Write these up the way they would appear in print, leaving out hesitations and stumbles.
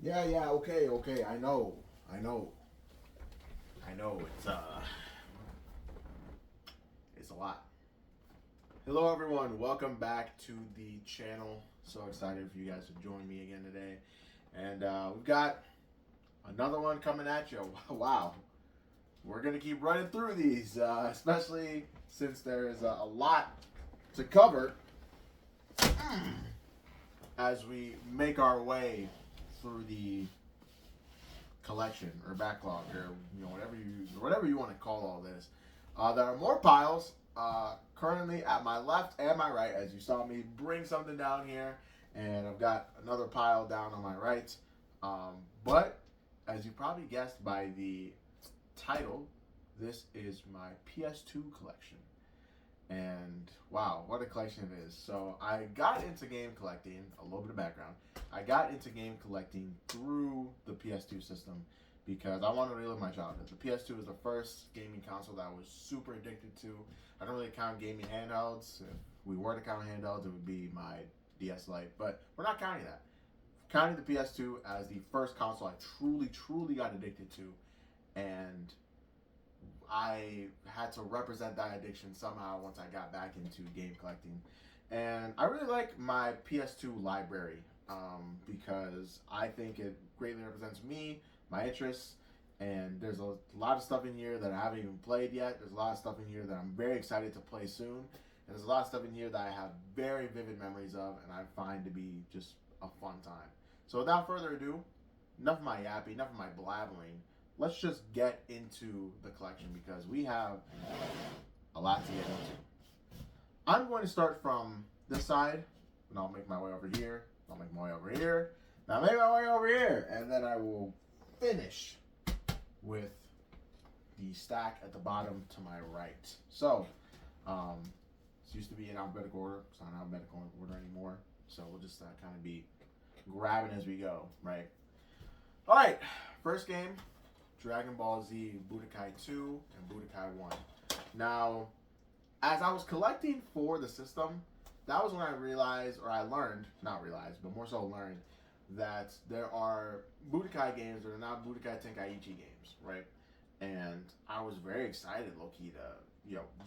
Yeah, okay. I know. I know. I know. It's a lot. Hello everyone. Welcome back to the channel. So excited for you guys to join me again today. And we've got another one coming at you. Wow. We're going to keep running through these, especially since there's a lot to cover as we make our way through the collection or backlog or whatever you want to call all this. There are more piles currently at my left and my right, as you saw me bring something down here, and I've got another pile down on my right. But as you probably guessed by the title, this is my PS2 collection. And wow, what a collection it is. So I got into game collecting, a little bit of background. I got into game collecting through the PS2 system because I wanted to relive my childhood. The PS2 was the first gaming console that I was super addicted to. I don't really count gaming handhelds. If we were to count handhelds, it would be my DS Lite, but we're not counting that. Counting the PS2 as the first console I truly got addicted to, and I had to represent that addiction somehow once I got back into game collecting. And I really like my PS2 library because I think it greatly represents me, my interests, and there's a lot of stuff in here that I haven't even played yet. There's a lot of stuff in here that I'm very excited to play soon. And there's a lot of stuff in here that I have very vivid memories of and I find to be just a fun time. So without further ado, enough of my yapping, enough of my blabbering. Let's just get into the collection because we have a lot to get into. I'm going to start from this side, and I'll make my way over here. I'll make my way over here. Now make my way over here, and then I will finish with the stack at the bottom to my right. So, this used to be in alphabetical order. It's not in alphabetical order anymore. So we'll just kind of be grabbing as we go, right? All right, first game. Dragon Ball Z Budokai 2 and Budokai 1. Now, as I was collecting for the system, that was when I realized, or I learned, not realized, but more so learned, that there are Budokai games that are not Budokai Tenkaichi games, right? And I was very excited, low-key, to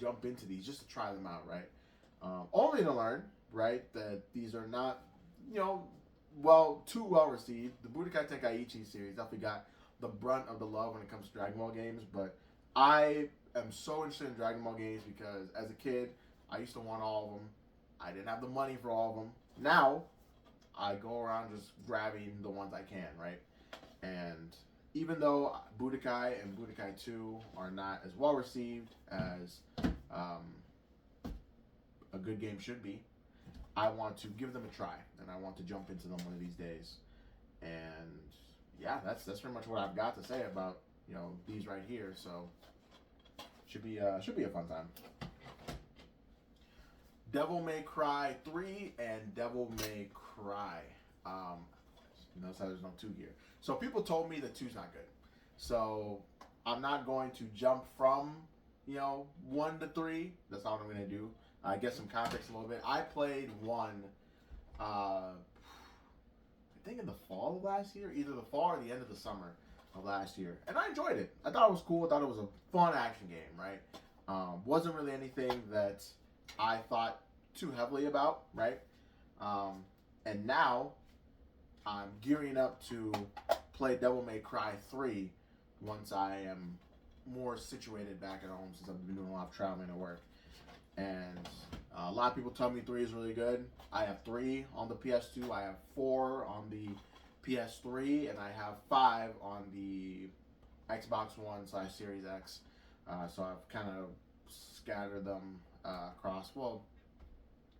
jump into these just to try them out, right? Only to learn, right, that these are not, too well received. The Budokai Tenkaichi series definitely got the brunt of the love when it comes to Dragon Ball games, but I am so interested in Dragon Ball games because as a kid, I used to want all of them. I didn't have the money for all of them. Now, I go around just grabbing the ones I can, right? And even though Budokai and Budokai 2 are not as well received as a good game should be, I want to give them a try, and I want to jump into them one of these days. And yeah, that's pretty much what I've got to say about these right here. So should be a fun time. Devil May Cry 3 and Devil May Cry. Notice how there's no 2 here. So people told me that 2's not good. So I'm not going to jump from 1 to 3. That's not what I'm going to do. I get some context a little bit. I played 1. I think in the fall of last year, either the fall or the end of the summer of last year, and I enjoyed it. I thought it was cool. I thought it was a fun action game, right? Wasn't really anything that I thought too heavily about, right? And now I'm gearing up to play Devil May Cry 3 once I am more situated back at home since I've been doing a lot of traveling at work. And a lot of people tell me 3 is really good. I have 3 on the PS2. I have 4 on the PS3, and I have 5 on the Xbox One / Series X. So I've kind of scattered them across. Well,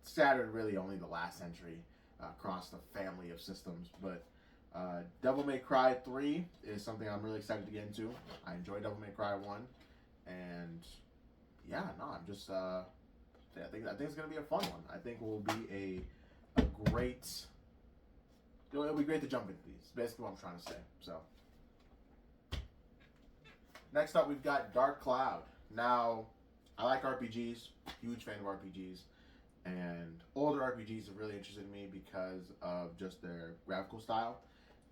scattered really only the last century across the family of systems. But Devil May Cry 3 is something I'm really excited to get into. I enjoyed Devil May Cry 1, and yeah, no, I'm just. I think it's gonna be a fun one. I think it will be a great. It'll be great to jump into these. Basically, what I'm trying to say. So, next up, we've got Dark Cloud. Now, I like RPGs. Huge fan of RPGs, and older RPGs have really interested me because of just their graphical style.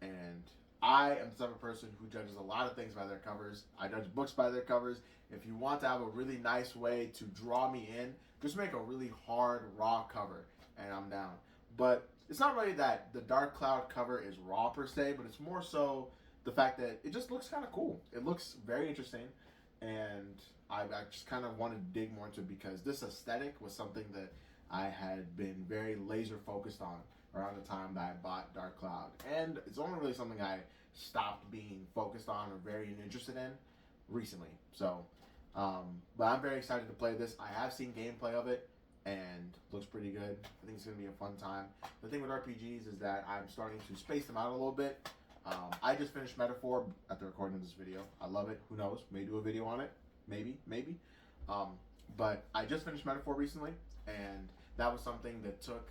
And I am the type of person who judges a lot of things by their covers. I judge books by their covers. If you want to have a really nice way to draw me in, just make a really hard, raw cover, and I'm down. But it's not really that the Dark Cloud cover is raw per se, but it's more so the fact that it just looks kind of cool. It looks very interesting, and I just kind of wanted to dig more into it because this aesthetic was something that I had been very laser focused on around the time that I bought Dark Cloud. And it's only really something I stopped being focused on or very interested in recently. So, but I'm very excited to play this. I have seen gameplay of it and looks pretty good. I think it's going to be a fun time. The thing with RPGs is that I'm starting to space them out a little bit. I just finished Metaphor at the recording of this video. I love it. Who knows? May do a video on it. Maybe. But I just finished Metaphor recently, and that was something that took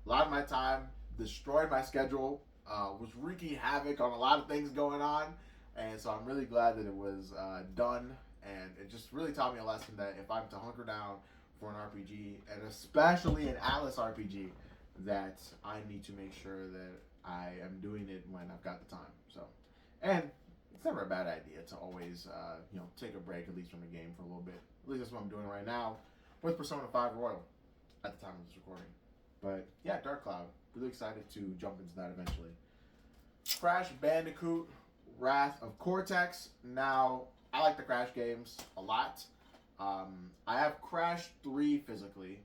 a lot of my time, destroyed my schedule, was wreaking havoc on a lot of things going on, and so I'm really glad that it was done, and it just really taught me a lesson that if I'm to hunker down for an RPG, and especially an Atlas RPG, that I need to make sure that I am doing it when I've got the time. So, and it's never a bad idea to always, take a break at least from the game for a little bit. At least that's what I'm doing right now with Persona 5 Royal at the time of this recording. But yeah, Dark Cloud. Really excited to jump into that eventually. Crash Bandicoot Wrath of Cortex. Now, I like the Crash games a lot. I have Crash 3 physically,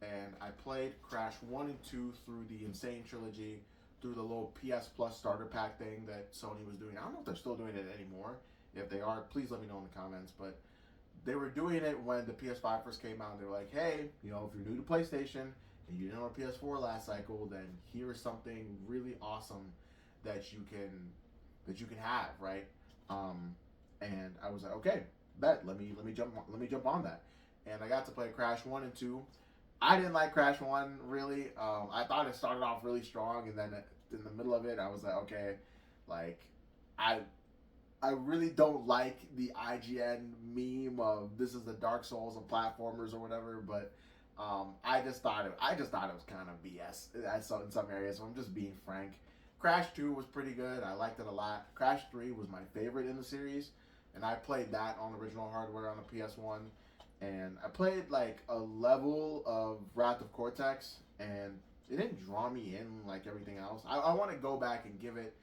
and I played Crash 1 and 2 through the Insane Trilogy, through the little PS Plus starter pack thing that Sony was doing. I don't know if they're still doing it anymore. If they are, please let me know in the comments. But they were doing it when the PS5 first came out, and they were like, hey, if you're new to PlayStation and you didn't own a PS4 last cycle, then here is something really awesome that you can have, right? And I was like, okay, bet, let me jump on that. And I got to play Crash 1 and 2. I didn't like Crash 1 really. I thought it started off really strong, and then in the middle of it, I was like, okay, like I really don't like the IGN meme of this is the Dark Souls of platformers or whatever, but I just thought it was kind of BS in some areas. So I'm just being frank. Crash 2 was pretty good. I liked it a lot. Crash 3 was my favorite in the series, and I played that on original hardware on the PS1. And I played like a level of Wrath of Cortex, and it didn't draw me in like everything else. I want to go back and give it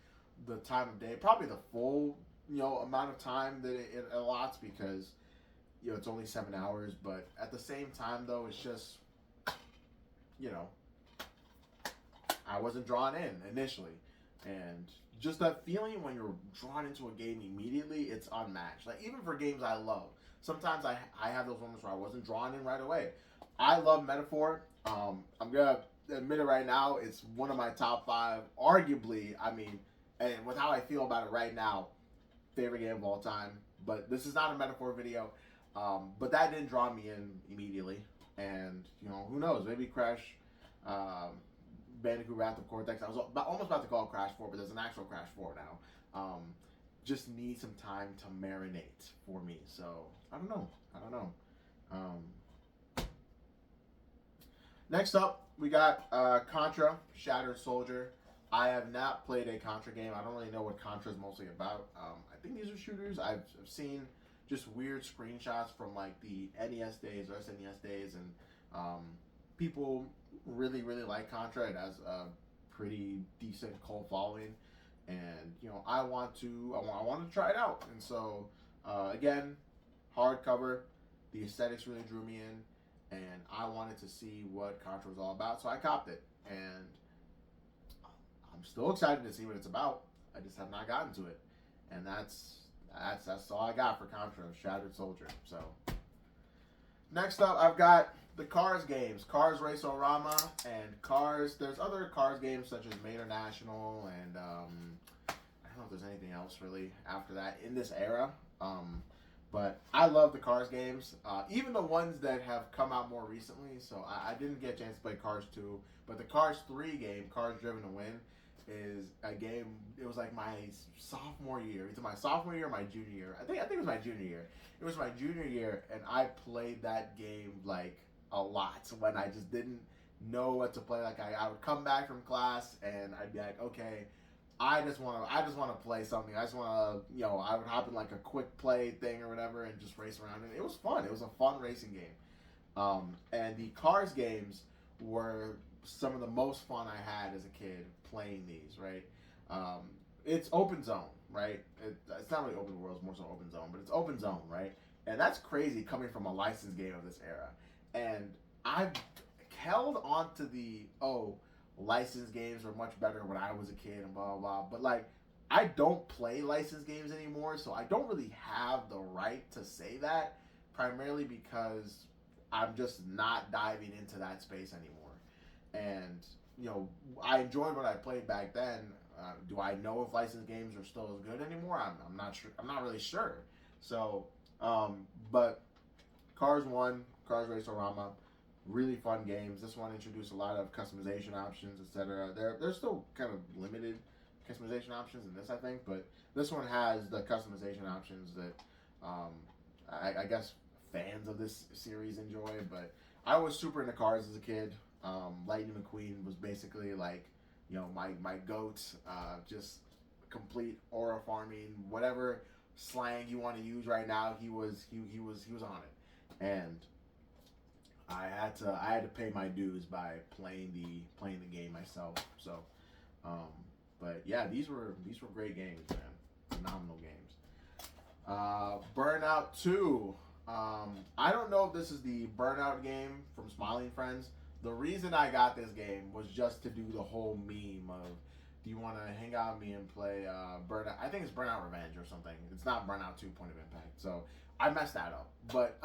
the time of day, probably the full amount of time that it allots, because it's only 7 hours. But at the same time, though, it's just I wasn't drawn in initially, and just that feeling when you're drawn into a game immediately, it's unmatched. Like even for games I love, sometimes I have those moments where I wasn't drawn in right away. I love Metaphor. I'm gonna admit it right now. It's one of my top 5, arguably. I mean, and with how I feel about it right now, favorite game of all time. But this is not a Metaphor video. But that didn't draw me in immediately. And who knows? Maybe Crash Bandicoot Wrath of Cortex. I was almost about to call it Crash 4, but there's an actual Crash 4 now. Just need some time to marinate for me. So I don't know. Next up, we got Contra Shattered Soldier. I have not played a Contra game. I don't really know what Contra is mostly about. I think these are shooters. I've seen just weird screenshots from like the NES days or SNES days, and people really like Contra. It has a pretty decent cult following, and I want to try it out. And so again, hardcover, the aesthetics really drew me in, and I wanted to see what Contra was all about, so I copped it, and I'm still excited to see what it's about. I just have not gotten to it, and that's all I got for Contra Shattered Soldier. So next up, I've got the Cars games, Cars Race-O-Rama, and Cars. There's other Cars games such as Mater National, and I don't know if there's anything else really after that in this era. But I love the Cars games, even the ones that have come out more recently. So I didn't get a chance to play Cars 2, but the Cars 3 game, Cars Driven to Win, is a game. It was like my sophomore year. Either my sophomore year or my junior year. I think it was my junior year. It was my junior year, and I played that game like a lot when I just didn't know what to play. Like I would come back from class and I'd be like, okay, I just want to play something. I just want to, I would hop in like a quick play thing or whatever and just race around. And it was fun. It was a fun racing game. And the Cars games were some of the most fun I had as a kid playing these. Right. It's open zone, right? It's not really open world. It's more so open zone, but it's open zone, right? And that's crazy coming from a licensed game of this era. And I've held on to the licensed games were much better when I was a kid and blah blah blah. But like, I don't play licensed games anymore, so I don't really have the right to say that. Primarily because I'm just not diving into that space anymore. And I enjoyed what I played back then. Do I know if licensed games are still as good anymore? I'm not sure. I'm not really sure. So, but Cars 1, Cars Racerama, really fun games. This one introduced a lot of customization options, etc. There's still kind of limited customization options in this, I think, but this one has the customization options that I guess fans of this series enjoy. But I was super into cars as a kid. Lightning McQueen was basically like, my goat. Just complete aura farming, whatever slang you want to use right now. He was on it, and I had to pay my dues by playing the game myself. So, but yeah, these were great games, man. Phenomenal games. Burnout 2. I don't know if this is the Burnout game from Smiling Friends. The reason I got this game was just to do the whole meme of, do you want to hang out with me and play Burnout? I think it's Burnout Revenge or something. It's not Burnout 2 Point of Impact. So I messed that up. But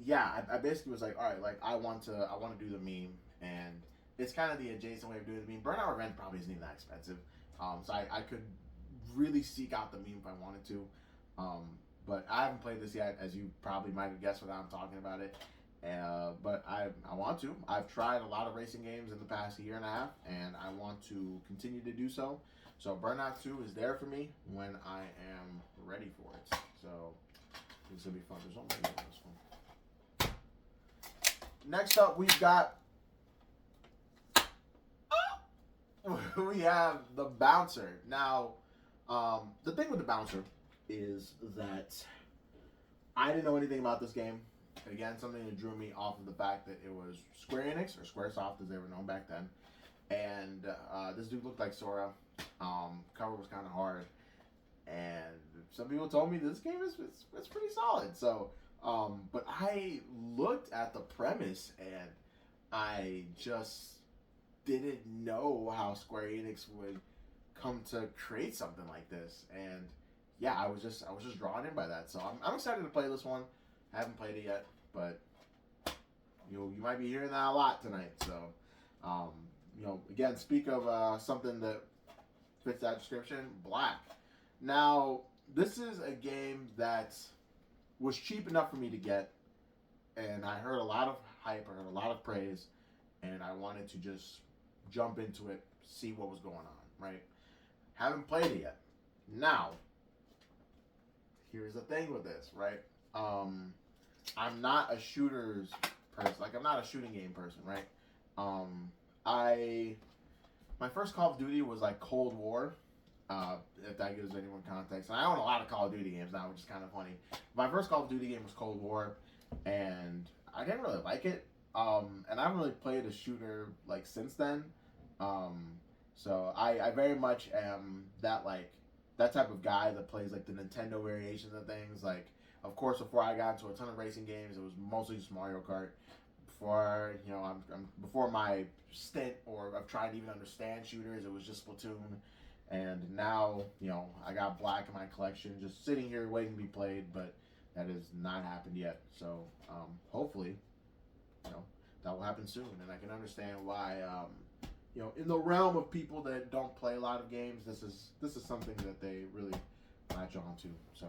yeah, I basically was like, all right, like I want to do the meme, and it's kind of the adjacent way of doing the meme. Burnout Revenge probably isn't even that expensive, so I could really seek out the meme if I wanted to. But I haven't played this yet, as you probably might have guessed without I'm talking about it. But I want to. I've tried a lot of racing games in the past year and a half, and I want to continue to do so. So Burnout 2 is there for me when I am ready for it. So this will be fun. There's no menu on this one. Next up, we've got we have the Bouncer. Now, the thing with the Bouncer is that I didn't know anything about this game. Again, something that drew me off of the fact that it was Square Enix, or Squaresoft as they were known back then. And this dude looked like Sora. Cover was kind of hard. And some people told me this game is pretty solid. So, but I looked at the premise and I just didn't know how Square Enix would come to create something like this. And yeah, I was just drawn in by that. So I'm excited to play this one. I haven't played it yet, but you might be hearing that a lot tonight. So, again, speak of something that fits that description, Black. Now, this is a game that was cheap enough for me to get, and I heard a lot of hype, I heard a lot of praise, and I wanted to just jump into it, see what was going on, right? Haven't played it yet. Now, here's the thing with this, right? I'm not a shooters person. Like, I'm not a shooting game person, right? My first Call of Duty was like Cold War, if that gives anyone context. And I own a lot of Call of Duty games now, which is kind of funny. My first Call of Duty game was Cold War, and I didn't really like it. And I haven't really played a shooter like since then. So I very much am that type of guy that plays like the Nintendo variations of things. Like, of course, before I got into a ton of racing games, it was mostly just Mario Kart. Before my stint of trying to even understand shooters, it was just Splatoon. And now, I got Black in my collection, just sitting here waiting to be played, but that has not happened yet. So, hopefully, that will happen soon, and I can understand why, in the realm of people that don't play a lot of games, this is something that they really latch on to. So,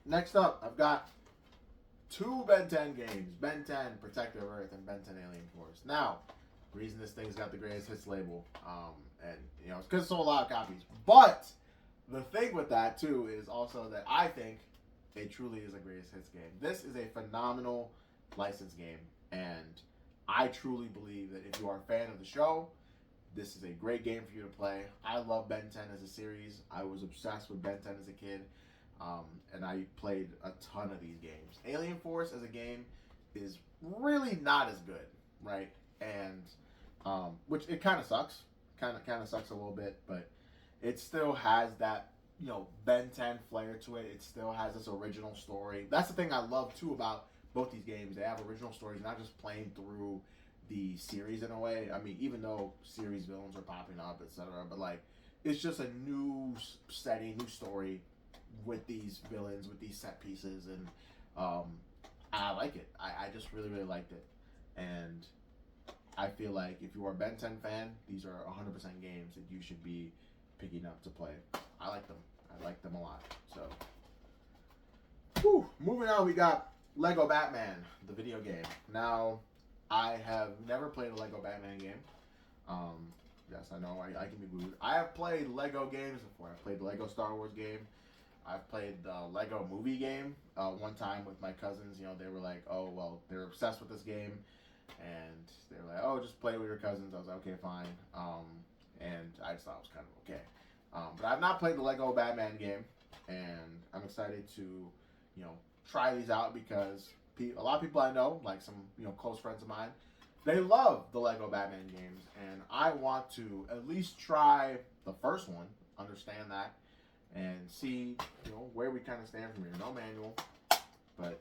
next up, I've got two Ben 10 games: Ben 10 Protector of Earth and Ben 10 Alien Force. Now, the reason this thing's got the greatest hits label, and it's because it sold a lot of copies. But the thing with that too is also that I think it truly is a greatest hits game. This is a phenomenal licensed game, and I truly believe that if you are a fan of the show, this is a great game for you to play. I love Ben 10 as a series. I was obsessed with Ben 10 as a kid, and I played a ton of these games. Alien Force as a game is really not as good, right? And which it kind of sucks, kind of sucks a little bit, but it still has that Ben 10 flair to it. It still has this original story. That's the thing I love too about both these games. They have original stories, not just playing through the series in a way. I mean, even though series villains are popping up, etc., but like it's just a new setting, new story with these villains, with these set pieces, and I like it. I just really liked it, and I feel like if you are a Ben 10 fan, these are 100% games that you should be picking up to play. I like them. I like them a lot. So, moving on, we got Lego Batman, the video game. Now, I have never played a Lego Batman game. Yes, I know, I can be rude. I have played Lego games before. I've played the Lego Star Wars game. I've played the Lego movie game one time with my cousins. They were like, oh, well, they're obsessed with this game. And they were like, oh, just play with your cousins. I was like, okay, fine. And I just thought it was kind of okay. But I've not played the Lego Batman game. And I'm excited to, try these out because a lot of people I know, like some, close friends of mine, they love the Lego Batman games. And I want to at least try the first one, understand that, and see, where we kind of stand from here. No manual, but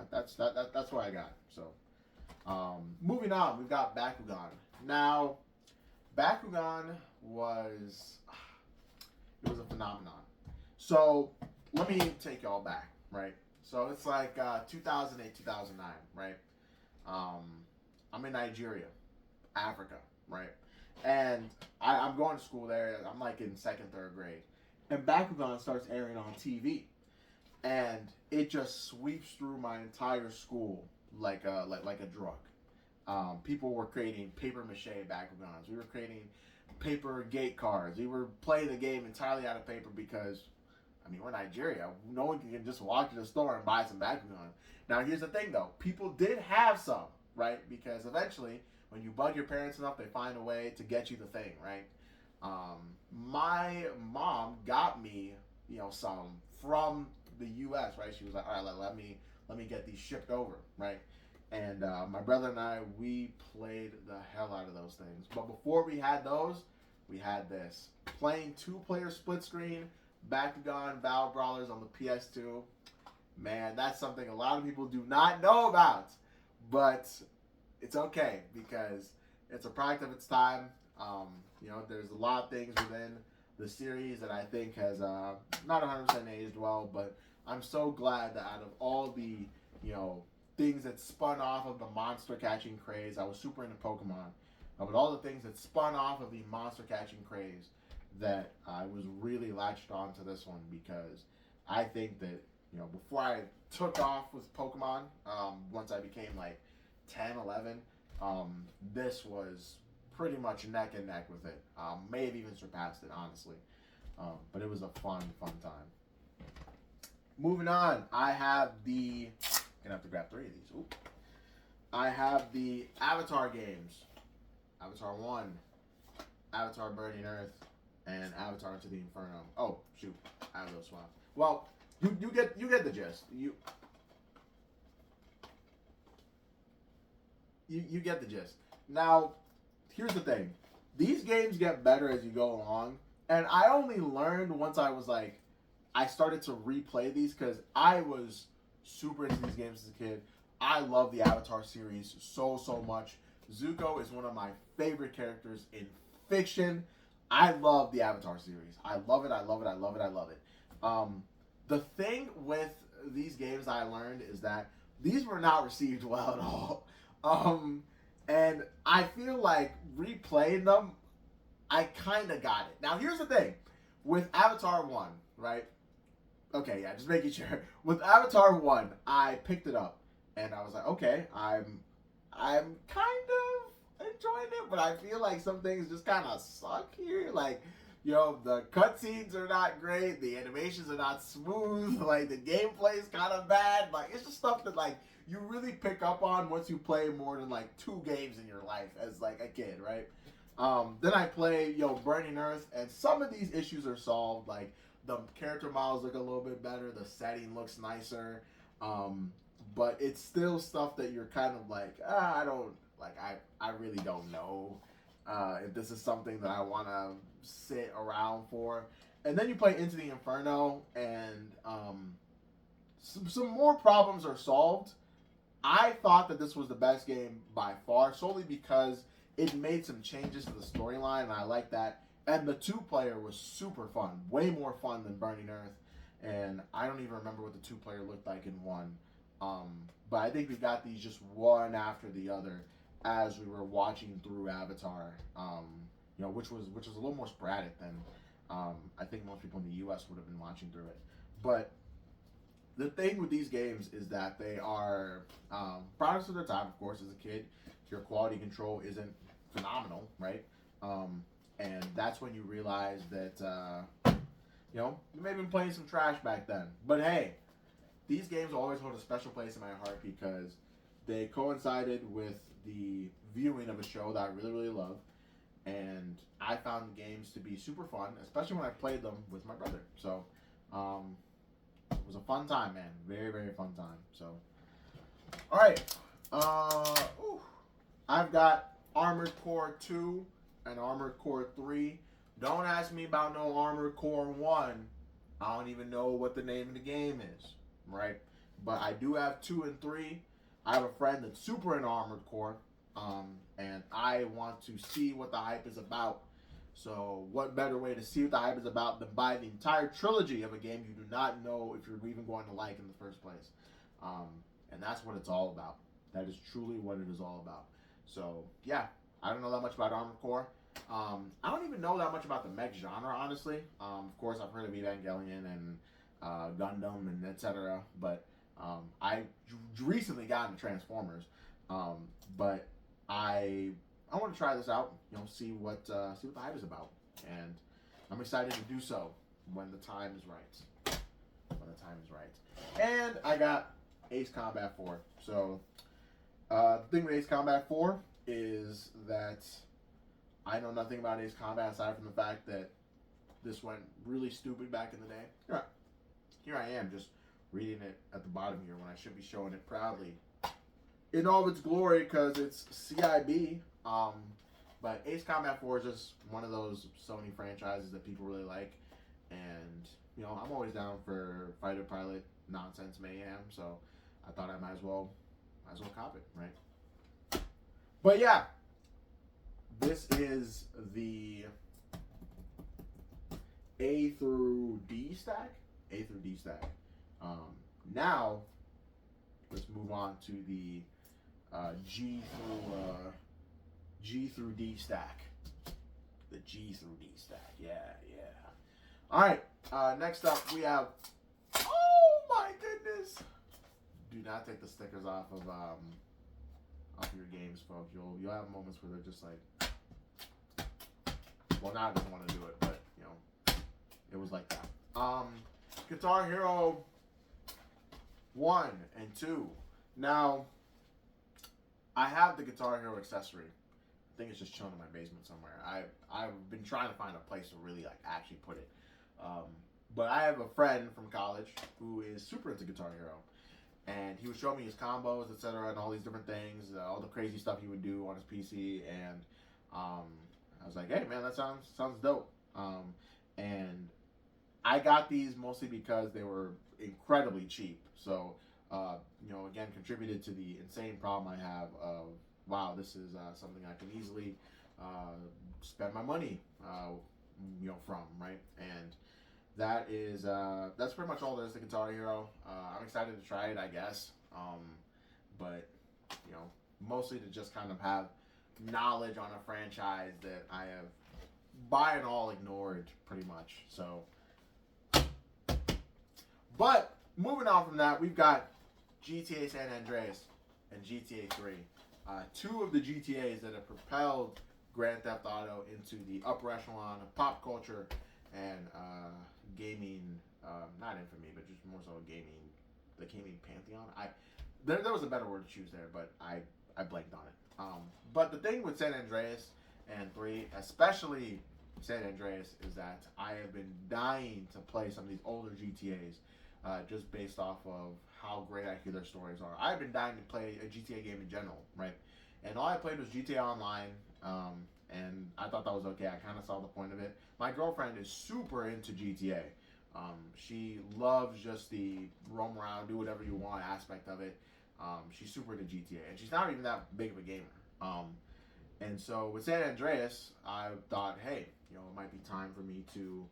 that's what I got. So, moving on, we've got Bakugan. Now, Bakugan was a phenomenon. So let me take y'all back, right? So it's like 2008, 2009, right? I'm in Nigeria, Africa, right? And I'm going to school there. I'm like in second, third grade, and Bakugan starts airing on TV, and it just sweeps through my entire school like a drug. People were creating paper mache Bakugans. We were creating paper gate cards. We were playing the game entirely out of paper because, I mean, we're in Nigeria. No one can just walk to the store and buy some Bakugan. Now, here's the thing, though. People did have some, right? Because eventually, when you bug your parents enough, they find a way to get you the thing, right? My mom got me, some from the U.S., right? She was like, all right, let me get these shipped over, right? And my brother and I, we played the hell out of those things. But before we had those, we had this. Playing two-player split screen, Bakugan Battle Brawlers on the PS2. Man, that's something a lot of people do not know about. But it's okay because it's a product of its time. There's a lot of things within the series that I think has not 100% aged well. But I'm so glad that out of all the, things that spun off of the monster catching craze. I was super into Pokemon. But all the things that spun off of the monster catching craze, that I was really latched on to this one because I think that, before I took off with Pokemon, once I became like 10, 11, this was pretty much neck and neck with it. May have even surpassed it, honestly. But it was a fun time. Moving on, I have the... Gonna have to grab 3 of these. Ooh. I have the Avatar games. Avatar 1, Avatar Burning Earth, and Avatar Into the Inferno. Oh, shoot. I have those swapped. Well, you get the gist. You get the gist. Now, here's the thing. These games get better as you go along, and I only learned once I was like, I started to replay these because I was super into these games as a kid. I love the Avatar series so much. Zuko is one of my favorite characters in fiction. I love the Avatar series. I love it. The thing with these games I learned is that these were not received well at all. And I feel like replaying them, I kind of got it. Now, here's the thing. With Avatar 1, right? Okay, yeah, just making sure. With Avatar 1, I picked it up. And I was like, okay, I'm kind of enjoying it, but I feel like some things just kind of suck here. Like, the cutscenes are not great, the animations are not smooth, like the gameplay is kind of bad. Like, it's just stuff that, like, you really pick up on once you play more than like 2 games in your life as like a kid, right? Then I play Burning Earth, and some of these issues are solved. Like the character models look a little bit better, the setting looks nicer, but it's still stuff that you're kind of like, I don't like. I really don't know if this is something that I want to sit around for. And then you play Into the Inferno, and some more problems are solved. I thought that this was the best game by far, solely because it made some changes to the storyline, and I like that. And the 2-player was super fun, way more fun than Burning Earth. And I don't even remember what the 2-player looked like in 1. But I think we got these just one after the other as we were watching through Avatar, which was a little more sporadic than I think most people in the U.S. would have been watching through it. But the thing with these games is that they are products of their time, of course. As a kid, your quality control isn't phenomenal, right? And that's when you realize that, you may have been playing some trash back then. But hey, these games always hold a special place in my heart because they coincided with the viewing of a show that I really, really love. And I found the games to be super fun, especially when I played them with my brother. So, it was a fun time, man. Very, very fun time. So, all right. I've got Armored Core 2 and Armored Core 3. Don't ask me about no Armored Core 1. I don't even know what the name of the game is, right? But I do have 2 and 3. I have a friend that's super into Armored Core, and I want to see what the hype is about. So what better way to see what the hype is about than buy the entire trilogy of a game you do not know if you're even going to like in the first place. And that's what it's all about. That is truly what it is all about. So, yeah, I don't know that much about Armored Core. I don't even know that much about the mech genre, honestly. Of course, I've heard of Evangelion and Gundam and etc. But I recently got into Transformers. But I want to try this out. See what the hype is about, and I'm excited to do so when the time is right. And I got Ace Combat 4. So the thing with Ace Combat 4 is that I know nothing about Ace Combat aside from the fact that this went really stupid back in the day. Here I am just reading it at the bottom here when I should be showing it proudly in all of its glory because it's CIB. But Ace Combat 4 is just one of those Sony franchises that people really like. And, I'm always down for fighter pilot nonsense mayhem. So I thought I might as well cop it, right? But yeah, this is the A through D stack. Now, let's move on to the G through D stack. The G through D stack. Yeah. All right. Next up, we have. Oh my goodness! Do not take the stickers off of your games, folks. You'll have moments where they're just like. Well, now I don't want to do it, but it was like that. Guitar Hero 1 and 2. Now, I have the Guitar Hero accessory. I think it's just chilling in my basement somewhere. I've been trying to find a place to really actually put it. But I have a friend from college who is super into Guitar Hero, and he was showing me his combos, etc., and all these different things, all the crazy stuff he would do on his PC, and I was like, hey man, that sounds dope. And I got these mostly because they were incredibly cheap. So again, contributed to the insane problem I have of, wow, this is something I can easily spend my money, from, right? And that is, that's pretty much all there is to Guitar Hero. I'm excited to try it, I guess. But, mostly to just kind of have knowledge on a franchise that I have by and all ignored pretty much. So, but moving on from that, we've got GTA San Andreas and GTA 3. Two of the GTAs that have propelled Grand Theft Auto into the upper echelon of pop culture and gaming, not infamy, but just more so the gaming pantheon. there was a better word to choose there, but I blanked on it. But the thing with San Andreas and 3, especially San Andreas, is that I have been dying to play some of these older GTAs, just based off of how great I hear their stories are. I've been dying to play a GTA game in general, right? And all I played was GTA Online, and I thought that was okay. I kind of saw the point of it. My girlfriend is super into GTA. She loves just the roam around, do whatever you want aspect of it. She's super into GTA, and she's not even that big of a gamer. And so with San Andreas, I thought, hey, it might be time for me to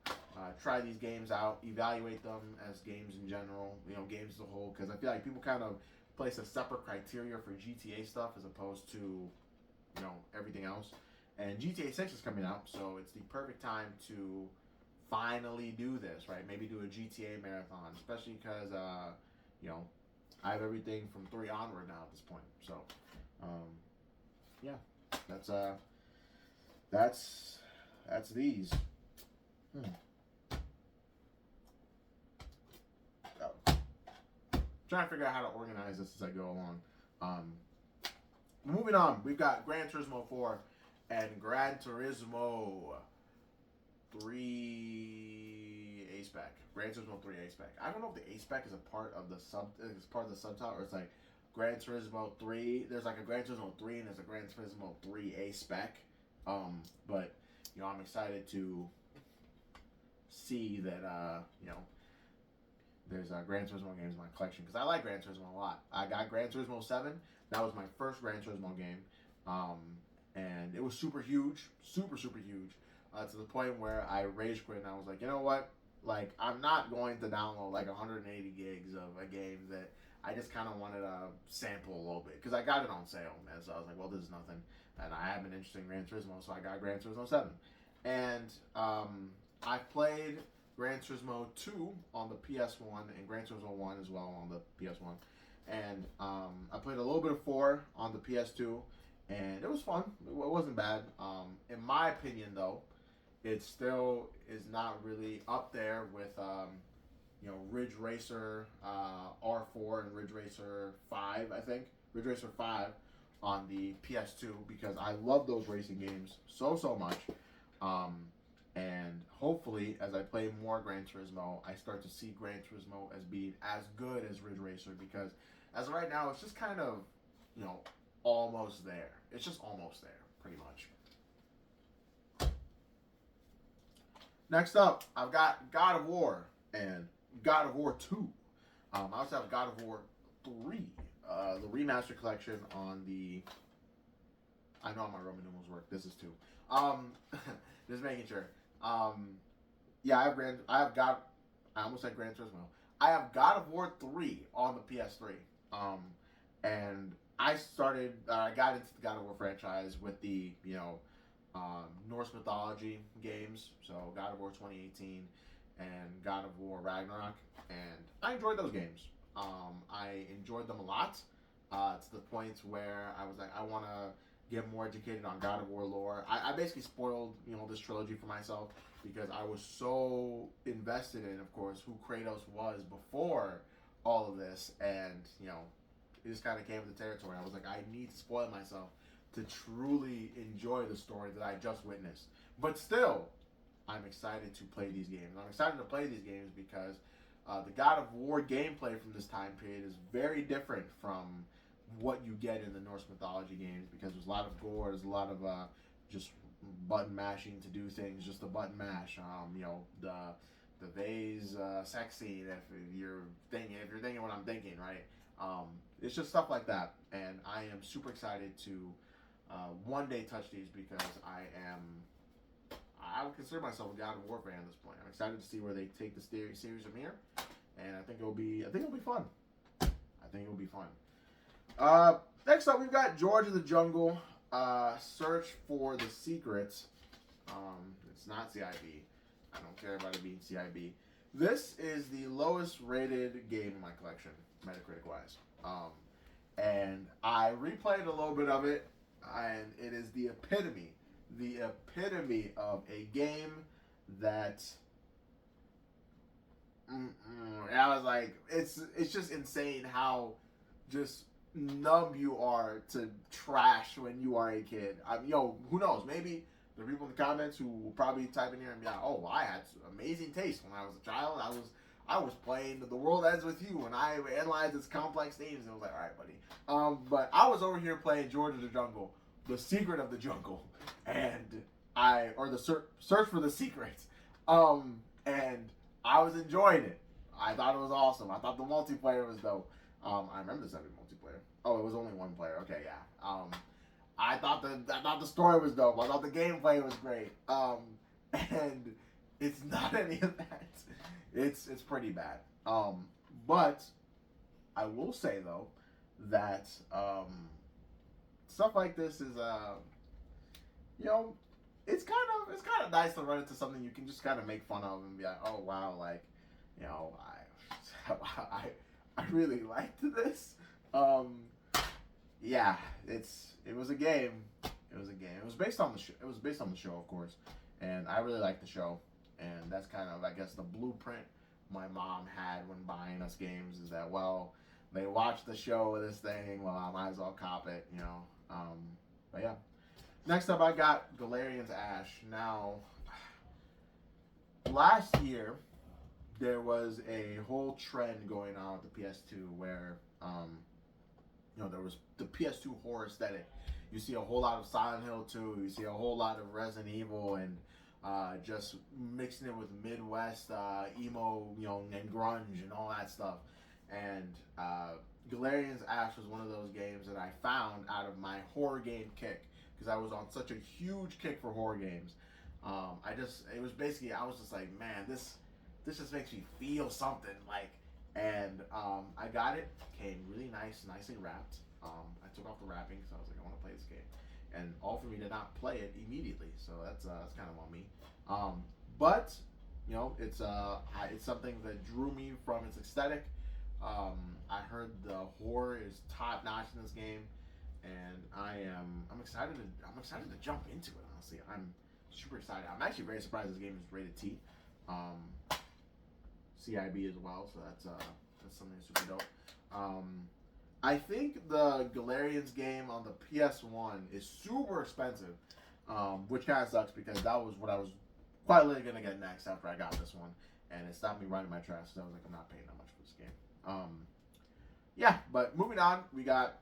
try these games out, evaluate them as games in general, games as a whole, because I feel like people kind of place a separate criteria for GTA stuff as opposed to, everything else. And GTA 6 is coming out, so it's the perfect time to finally do this, right? Maybe do a GTA marathon, especially because, I have everything from 3 onward now at this point. So, yeah, that's these. Oh. Trying to figure out how to organize this as I go along. Moving on, we've got Gran Turismo 4 and Gran Turismo 3 A-Spec. Gran Turismo 3 A-Spec. I don't know if the A-Spec is a part of the subtitle, or it's like Gran Turismo 3. There's like a Gran Turismo 3 and there's a Gran Turismo 3 A-Spec. But I'm excited to see that there's Gran Turismo games in my collection, because I like Gran Turismo a lot. I got Gran Turismo 7. That was my first Gran Turismo game. And it was super huge. Super, super huge. To the point where I rage quit and I was like, you know what? Like, I'm not going to download like 180 gigs of a game that I just kind of wanted to sample a little bit. Because I got it on sale, man. So I was like, well, this is nothing. And I have been interested in Gran Turismo, so I got Gran Turismo 7. And I've played Gran Turismo 2 on the PS1 and Gran Turismo 1 as well on the PS1. And I played a little bit of 4 on the PS2. And it was fun. It wasn't bad. In my opinion, though, it still is not really up there with, Ridge Racer R4 and Ridge Racer 5, I think. Ridge Racer 5 on the PS2, because I love those racing games so much. And hopefully, as I play more Gran Turismo, I start to see Gran Turismo as being as good as Ridge Racer, because as of right now, it's just kind of, almost there. It's just almost there, pretty much. Next up, I've got God of War and God of War 2. I also have God of War 3, the remaster collection on the... I know how my Roman numerals work. This is 2. Just making sure. Yeah, I almost said Gran Turismo. I have God of War 3 on the PS3. And I got into the God of War franchise with the, Norse mythology games. So God of War 2018 and God of War Ragnarok. And I enjoyed those games. I enjoyed them a lot, to the point where I was like, I want to get more educated on God of War lore. I basically spoiled, this trilogy for myself, because I was so invested in, of course, who Kratos was before all of this. And, it just kind of came with the territory. I was like, I need to spoil myself to truly enjoy the story that I just witnessed. But still, I'm excited to play these games. I'm excited to play these games because the God of War gameplay from this time period is very different from what you get in the Norse mythology games, because there's a lot of gore, there's a lot of just button mashing to do things, just a button mash. The vase sex scene, if you're thinking what I'm thinking, right? It's just stuff like that, and I am super excited to one day touch these, because I would consider myself a God of War fan at this point. I'm excited to see where they take the series from here, and I think it'll be fun. Next up, we've got George of the Jungle, Search for the Secrets. It's not CIB. I don't care about it being CIB. This is the lowest rated game in my collection, Metacritic-wise. And I replayed a little bit of it, and it is the epitome of a game that... I was like, it's just insane how just numb you are to trash when you are a kid. Who knows? Maybe the people in the comments who will probably type in here and be like, "Oh, well, I had amazing taste when I was a child. I was playing The World Ends with You, and I analyzed its complex themes." And I was like, "All right, buddy." But I was over here playing George of the Jungle, The Secret of the Jungle, and the Search for the Secrets, and I was enjoying it. I thought it was awesome. I thought the multiplayer was dope. I remember this having multiplayer. Oh, it was only one player. Okay, yeah. I thought the story was dope. I thought the gameplay was great. And it's not any of that. It's pretty bad. But I will say though that stuff like this is you know, it's kind of nice to run into something you can just kind of make fun of and be like, oh wow, like, you know, I really liked this. Yeah, it was a game. It was a game. It was based on the show. It was based on the show, of course, and I really liked the show. And that's kind of, I guess, the blueprint my mom had when buying us games is that, well, they watched the show of this thing, well, I might as well cop it, you know. But yeah. Next up, I got Galarian's Ash. Now, last year, there was a whole trend going on with the PS2 where, there was the PS2 horror aesthetic. You see a whole lot of Silent Hill 2, you see a whole lot of Resident Evil, and just mixing it with Midwest emo, and grunge and all that stuff. And Galarian's Ash was one of those games that I found out of my horror game kick, because I was on such a huge kick for horror games. It was basically, I was just like, man, this just makes me feel something, like. And I got it. Came really nicely wrapped. I took off the wrapping because I was like, I want to play this game, and all for me to not play it immediately. So that's kind of on me. But it's something that drew me from its aesthetic. I heard the horror is top notch in this game, and I'm excited to jump into it. Honestly, I'm super excited. I'm actually very surprised this game is rated T. CIB as well, so that's something super dope. I think the Galarian's game on the PS1 is super expensive, which kind of sucks because that was what I was quite literally gonna get next after I got this one, and it stopped me right in my tracks. So I was like, I'm not paying that much for this game. Yeah, but moving on, we got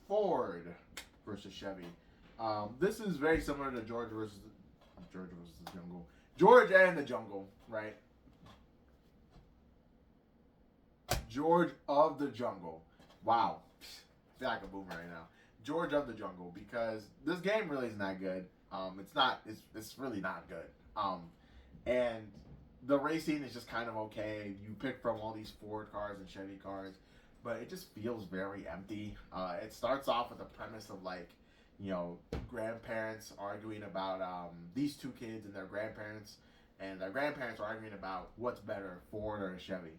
Ford versus Chevy. This is very similar to George versus the Jungle. George and the Jungle, right? George of the Jungle. Wow. I feel like a boomer right now. George of the Jungle, because this game really isn't that good. It's really not good. And the racing is just kind of okay. You pick from all these Ford cars and Chevy cars, but it just feels very empty. It starts off with a premise of grandparents arguing about these two kids and their grandparents are arguing about what's better, Ford or a Chevy.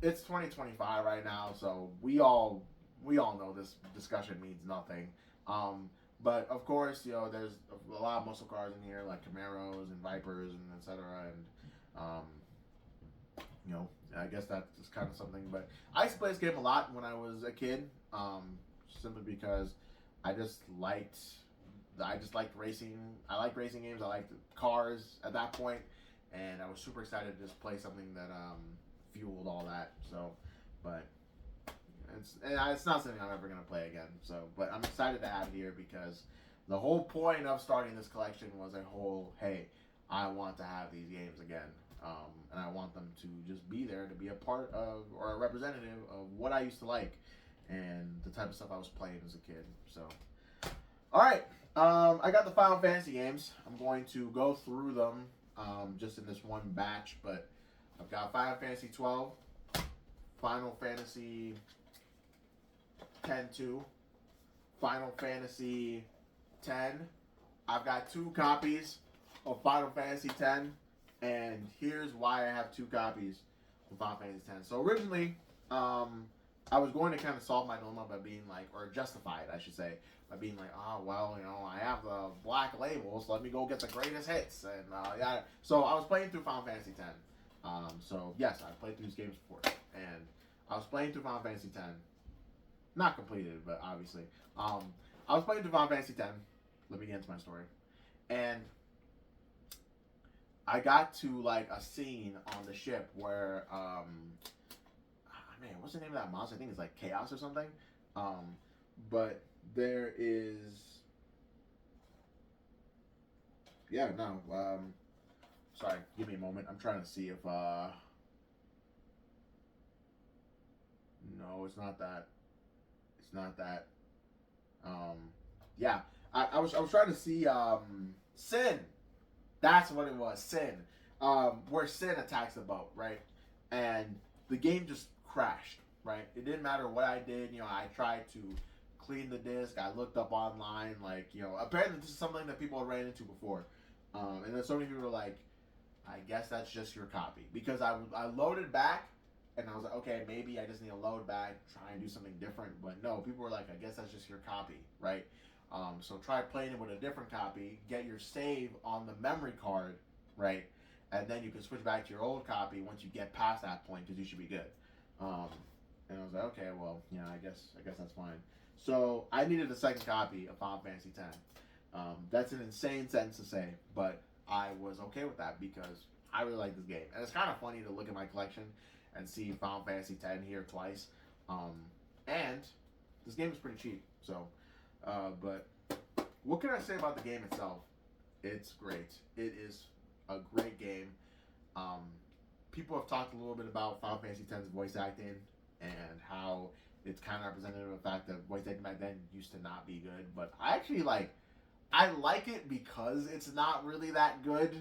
It's 2025 right now, so we all know this discussion means nothing. But of course, there's a lot of muscle cars in here, like Camaros and Vipers and etc. And I guess that's just kind of something. But I used to play this game a lot when I was a kid, simply because I just liked racing. I like racing games. I liked cars at that point, and I was super excited to just play something that fueled all that. So, but it's not something I'm ever gonna play again. So, but I'm excited to have it here because the whole point of starting this collection was hey, I want to have these games again, and I want them to just be there to be a part of or a representative of what I used to like and the type of stuff I was playing as a kid. So, all right, I got the Final Fantasy games. I'm going to go through them just in this one batch, but I've got Final Fantasy 12, Final Fantasy 10-2, Final Fantasy 10. I've got 2 copies of Final Fantasy 10, and here's why I have 2 copies of Final Fantasy 10. So originally, I was going to kind of solve my dilemma by being or justify it, I should say, by being like, oh, well, I have the black label, so let me go get the greatest hits, and yeah. So I was playing through Final Fantasy 10. So yes, I've played through these games before, and I was playing through Final Fantasy X, not completed, but obviously. I was playing through Final Fantasy X. Let me get into my story. And I got to like a scene on the ship where man, what's the name of that monster? I think it's like Chaos or something. Um, but there is, yeah, no. Sorry, give me a moment. I'm trying to see if no, it's not that. It's not that. Um, yeah, I was trying to see Sin. That's what it was, Sin. Where Sin attacks the boat, right? And the game just crashed, right? It didn't matter what I did. You know, I tried to clean the disc. I looked up online, like, you know, apparently this is something that people had ran into before. And then so many people were like, I guess that's just your copy. Because I loaded back, and I was like, okay, maybe I just need to load back, try and do something different. But no, people were like, I guess that's just your copy, right? So try playing it with a different copy, get your save on the memory card, right? And then you can switch back to your old copy once you get past that point, because you should be good. Um, and I was like, okay, well, you know, I guess that's fine. So I needed a second copy of Final Fantasy X. That's an insane sentence to say, but I was okay with that because I really like this game, and it's kind of funny to look at my collection and see Final Fantasy X here twice. And this game is pretty cheap, so. But what can I say about the game itself? It's great. It is a great game. People have talked a little bit about Final Fantasy X's voice acting and how it's kind of representative of the fact that voice acting back then used to not be good. But I actually I like it because it's not really that good.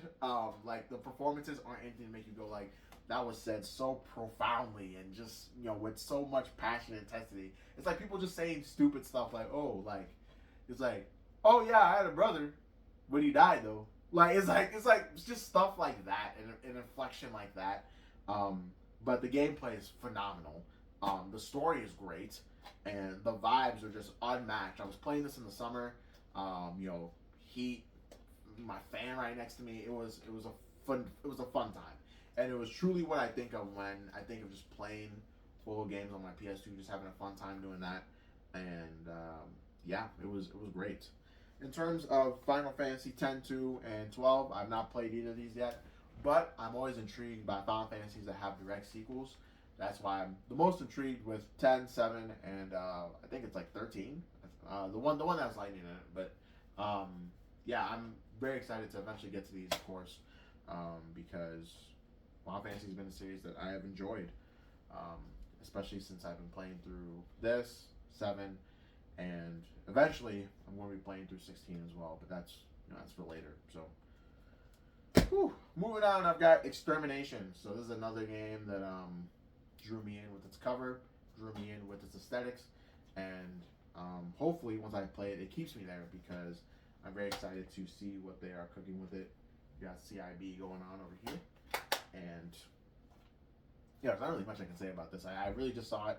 Like the performances aren't anything to make you go like, that was said so profoundly and just, you know, with so much passion and intensity. It's like people just saying stupid stuff like, oh, like, it's like, oh yeah, I had a brother, but he died though. Like it's just stuff like that and an inflection like that. But the gameplay is phenomenal. The story is great, and the vibes are just unmatched. I was playing this in the summer. You know, heat, my fan right next to me. It was a fun time. And it was truly what I think of when I think of just playing full games on my PS2, just having a fun time doing that. And yeah, it was great. In terms of Final Fantasy X, 2, and 12, I've not played either of these yet, but I'm always intrigued by Final Fantasies that have direct sequels. That's why I'm the most intrigued with 10, 7, and I think it's like 13. The one that has lightning in it. But yeah, I'm very excited to eventually get to these, of course, because Final Fantasy has been a series that I have enjoyed, especially since I've been playing through this, 7, and eventually I'm going to be playing through 16 as well, but that's for later. So, moving on, I've got Extermination. So this is another game that drew me in with its cover, drew me in with its aesthetics, and hopefully once I play it, it keeps me there because I'm very excited to see what they are cooking with it. We got CIB going on over here. And yeah, there's not really much I can say about this. I really just saw it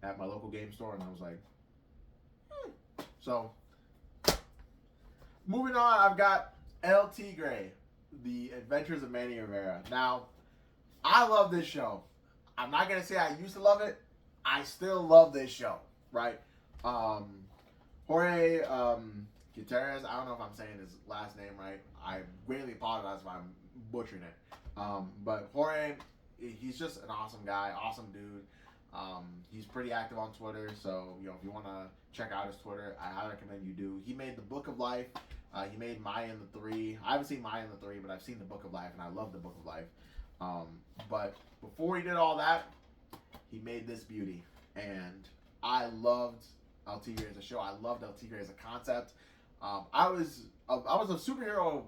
at my local game store, and I was like, So, moving on, I've got El Tigre, The Adventures of Manny Rivera. Now, I love this show. I'm not gonna say I used to love it. I still love this show, right? Jorge Gutierrez. I don't know if I'm saying his last name right. I greatly apologize if I'm butchering it. But Jorge, he's just an awesome guy, awesome dude. He's pretty active on Twitter, so you know if you want to check out his Twitter, I highly recommend you do. He made the Book of Life. He made Maya and the Three. I haven't seen Maya and the Three, but I've seen the Book of Life, and I love the Book of Life. But before he did all that, he made this beauty, and I loved El Tigre as a show. I loved El Tigre as a concept. I was a superhero,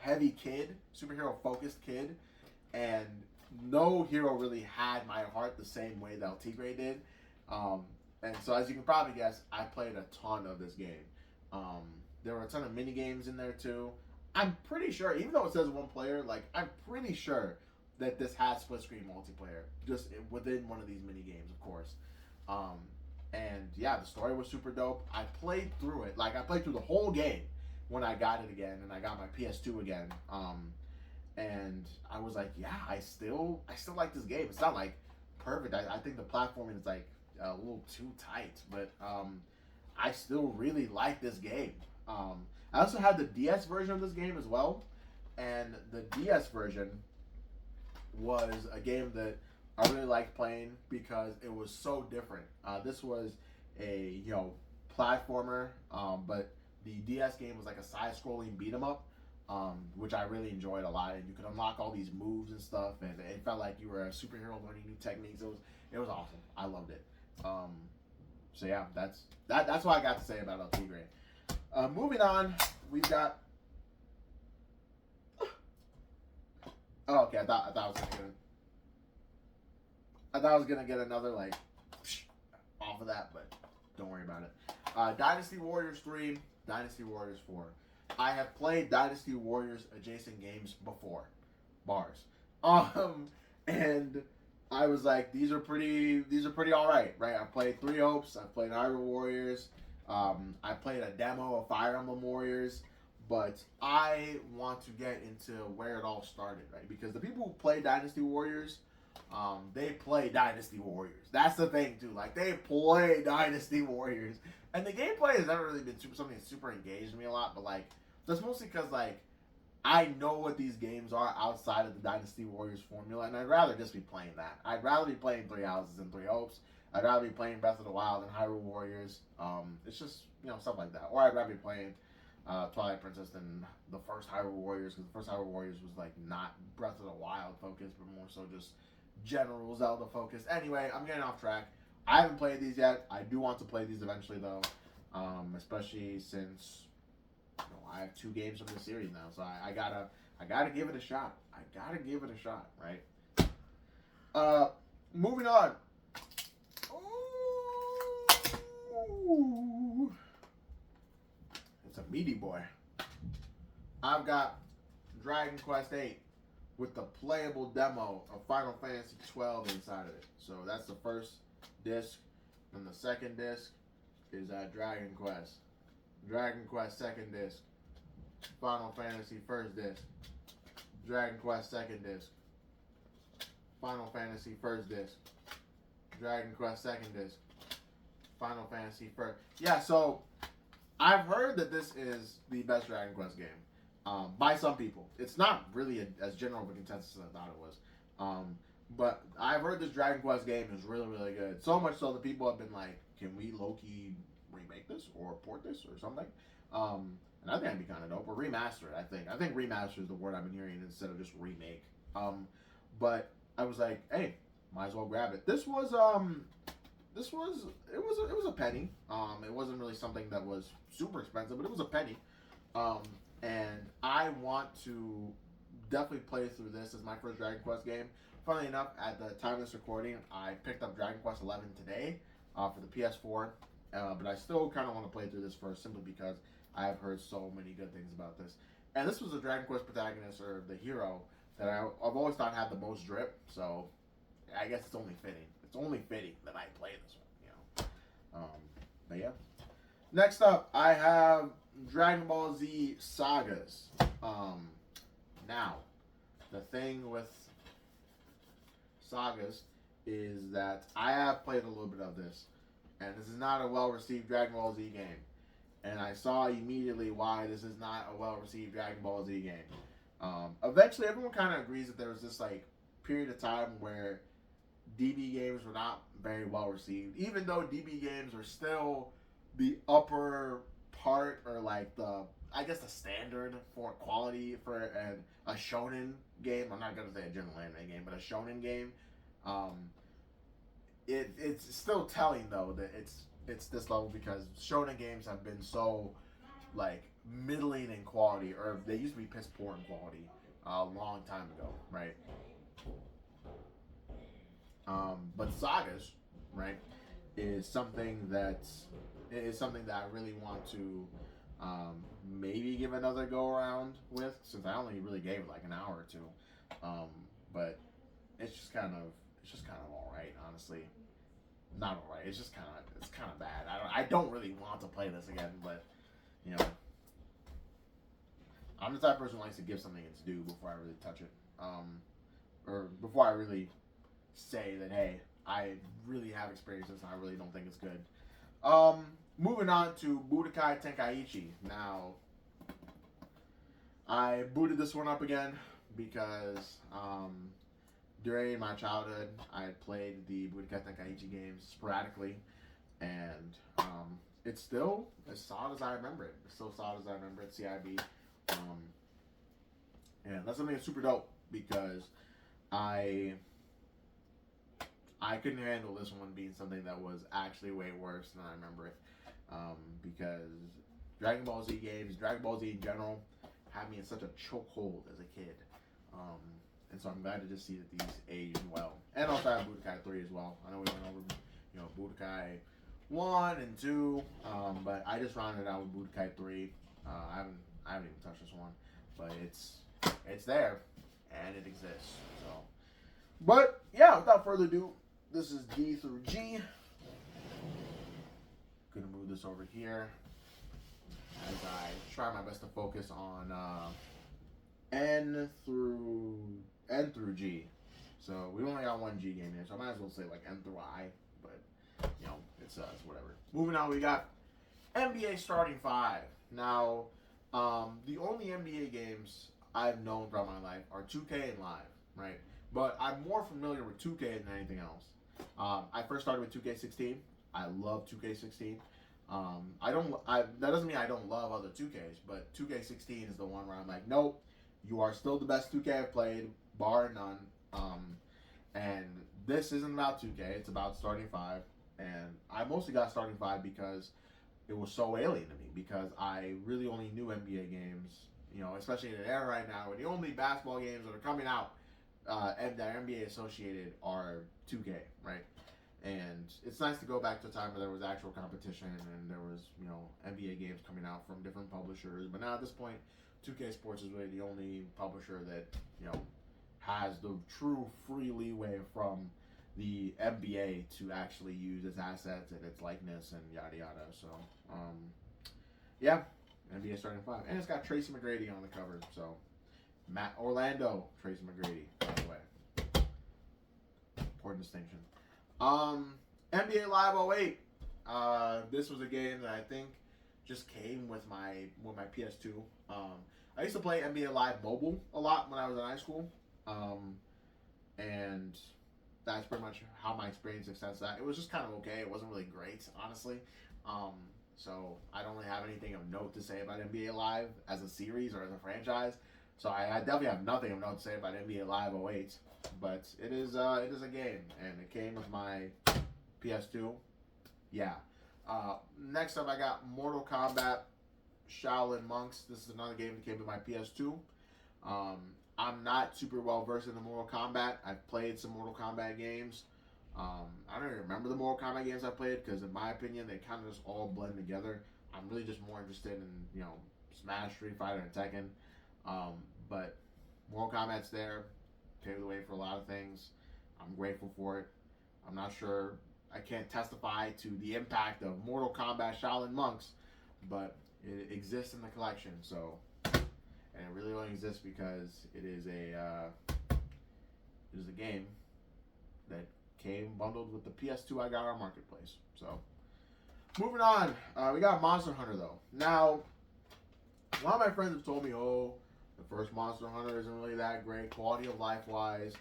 heavy kid, superhero focused kid, and no hero really had my heart the same way that El Tigre did. And so, as you can probably guess, I played a ton of this game. There were a ton of mini games in there too. I'm pretty sure, even though it says one player, I'm pretty sure that this has split screen multiplayer, just within one of these mini games, of course. And yeah, the story was super dope. I played through it. I played through the whole game when I got it again, and I got my PS2 again. And I was like, yeah, I still like this game. It's not perfect. I think the platforming is a little too tight, but I still really like this game. I also had the DS version of this game as well, and the DS version was a game that I really liked playing because it was so different. This was a platformer, but the DS game was like a side-scrolling beat 'em up, which I really enjoyed a lot. And you could unlock all these moves and stuff, and it felt like you were a superhero learning new techniques. It was awesome. I loved it. So yeah, that's what I got to say about LT Grade. Moving on, we've got. Oh, okay. I thought I was gonna get another like off of that, but don't worry about it. Dynasty Warriors 3, Dynasty Warriors 4. I have played Dynasty Warriors adjacent games before, bars, and I was like, these are pretty all right, right? I played Three Hopes, I played Hyrule Warriors, I played a demo of Fire Emblem Warriors, but I want to get into where it all started, right? Because the people who play Dynasty Warriors, they play Dynasty Warriors. That's the thing too. Like they play Dynasty Warriors, and the gameplay has never really been something that super engaged me a lot. But like that's mostly because like I know what these games are outside of the Dynasty Warriors formula, and I'd rather just be playing that. I'd rather be playing Three Houses and Three Hopes. I'd rather be playing Breath of the Wild and Hyrule Warriors. It's just stuff like that. Or I'd rather be playing Twilight Princess than the first Hyrule Warriors, because the first Hyrule Warriors was like not Breath of the Wild focused, but more so just general Zelda focused. Anyway, I'm getting off track. I haven't played these yet. I do want to play these eventually though, especially since I have 2 games from the series now, so I gotta give it a shot. Right? Moving on. Ooh. It's a meaty boy. I've got Dragon Quest VIII with the playable demo of Final Fantasy 12 inside of it. So that's the first disc, and the second disc is Dragon Quest. Dragon Quest second disc. Final Fantasy first disc. Dragon Quest second disc. Final Fantasy first disc. Dragon Quest second disc. Final Fantasy first. Yeah, so I've heard that this is the best Dragon Quest game. By some people. It's not really as general of a consensus as I thought it was. But I've heard this Dragon Quest game is really, really good. So much so that people have been like, can we low-key remake this or port this or something? And I think that'd be kind of dope. Or remaster it, I think. I think remaster is the word I've been hearing instead of just remake. But I was like, hey, might as well grab it. This was a penny. It wasn't really something that was super expensive, but it was a penny. And I want to definitely play through this as my first Dragon Quest game. Funnily enough, at the time of this recording, I picked up Dragon Quest 11 today for the PS4, but I still kind of want to play through this first simply because I have heard so many good things about this. And this was a Dragon Quest protagonist, or the hero, that I've always thought had the most drip, so I guess it's only fitting. It's only fitting that I play this one, But yeah. Next up, I have Dragon Ball Z Sagas. Now, the thing with Sagas is that I have played a little bit of this, and this is not a well-received Dragon Ball Z game. And I saw immediately why this is not a well-received Dragon Ball Z game. Eventually, everyone kind of agrees that there was this like period of time where DB games were not very well-received, even though DB games are still the upper part, or like the standard for quality for a shonen game. I'm not gonna say a general anime game, but a shonen game. It's still telling though that it's this level because shonen games have been so like middling in quality, or they used to be piss poor in quality a long time ago, right? But Sagas, right, is something that I really want to maybe give another go around with, since I only really gave it like an hour or two. But it's just kind of all right, honestly. Not all right. It's kind of bad. I don't really want to play this again, but I'm the type of person who likes to give something its due before I really touch it, or before I really say that, hey, I really have experienced this, and I really don't think it's good. Moving on to Budokai Tenkaichi. Now, I booted this one up again because during my childhood, I played the Budokai Tenkaichi games sporadically, and it's still as solid as I remember it. It's still solid as I remember it, CIB. And that's something that's super dope because I couldn't handle this one being something that was actually way worse than I remember it. Because Dragon Ball Z games, Dragon Ball Z in general, had me in such a chokehold as a kid. And so I'm glad to just see that these aged well. And also I have Budokai 3 as well. I know we went over, Budokai 1 and 2, but I just rounded out with Budokai 3. I haven't even touched this one, but it's there and it exists. So, but yeah, without further ado, this is D through G. Gonna move this over here as I try my best to focus on N through G. So we only got one G game here, so I might as well say like N through I, but it's whatever. Moving on, we got NBA Starting 5. Now, the only NBA games I've known throughout my life are 2K and Live, right? But I'm more familiar with 2K than anything else. I first started with 2K16. I love 2K16. That doesn't mean I don't love other 2Ks, but 2K16 is the one where I'm like, nope, you are still the best 2K I've played, bar none. And this isn't about 2K, it's about Starting 5. And I mostly got Starting 5 because it was so alien to me, because I really only knew NBA games, especially in an era right now where the only basketball games that are coming out and that are NBA associated are 2K, right? And it's nice to go back to a time where there was actual competition and there was, NBA games coming out from different publishers. But now at this point, 2K Sports is really the only publisher that, has the true free leeway from the NBA to actually use its assets and its likeness and yada yada. So, yeah, NBA Starting 5. And it's got Tracy McGrady on the cover. So, Matt Orlando, Tracy McGrady, by the way. Important distinction. NBA Live 08. This was a game that I think just came with my PS2. I used to play NBA Live Mobile a lot when I was in high school. And that's pretty much how my experience extends that. It was just kind of okay. It wasn't really great, honestly. So I don't really have anything of note to say about NBA Live as a series or as a franchise. So I definitely have nothing of note to say about NBA Live 08. But it is a game, and it came with my PS2. Yeah. Next up, I got Mortal Kombat Shaolin Monks. This is another game that came with my PS2. I'm not super well versed in the Mortal Kombat. I've played some Mortal Kombat games. I don't even remember the Mortal Kombat games I played because, in my opinion, they kind of just all blend together. I'm really just more interested in Smash, Street Fighter, and Tekken. But Mortal Kombat's there, paved the way for a lot of things. I'm grateful for it. I'm not sure. I can't testify to the impact of Mortal Kombat Shaolin Monks, but it exists in the collection. So. And it really only exists because it is a game that came bundled with the PS2 I got on Marketplace. So, moving on, we got Monster Hunter though. Now, a lot of my friends have told me, "Oh, the first Monster Hunter isn't really that great, quality of life wise.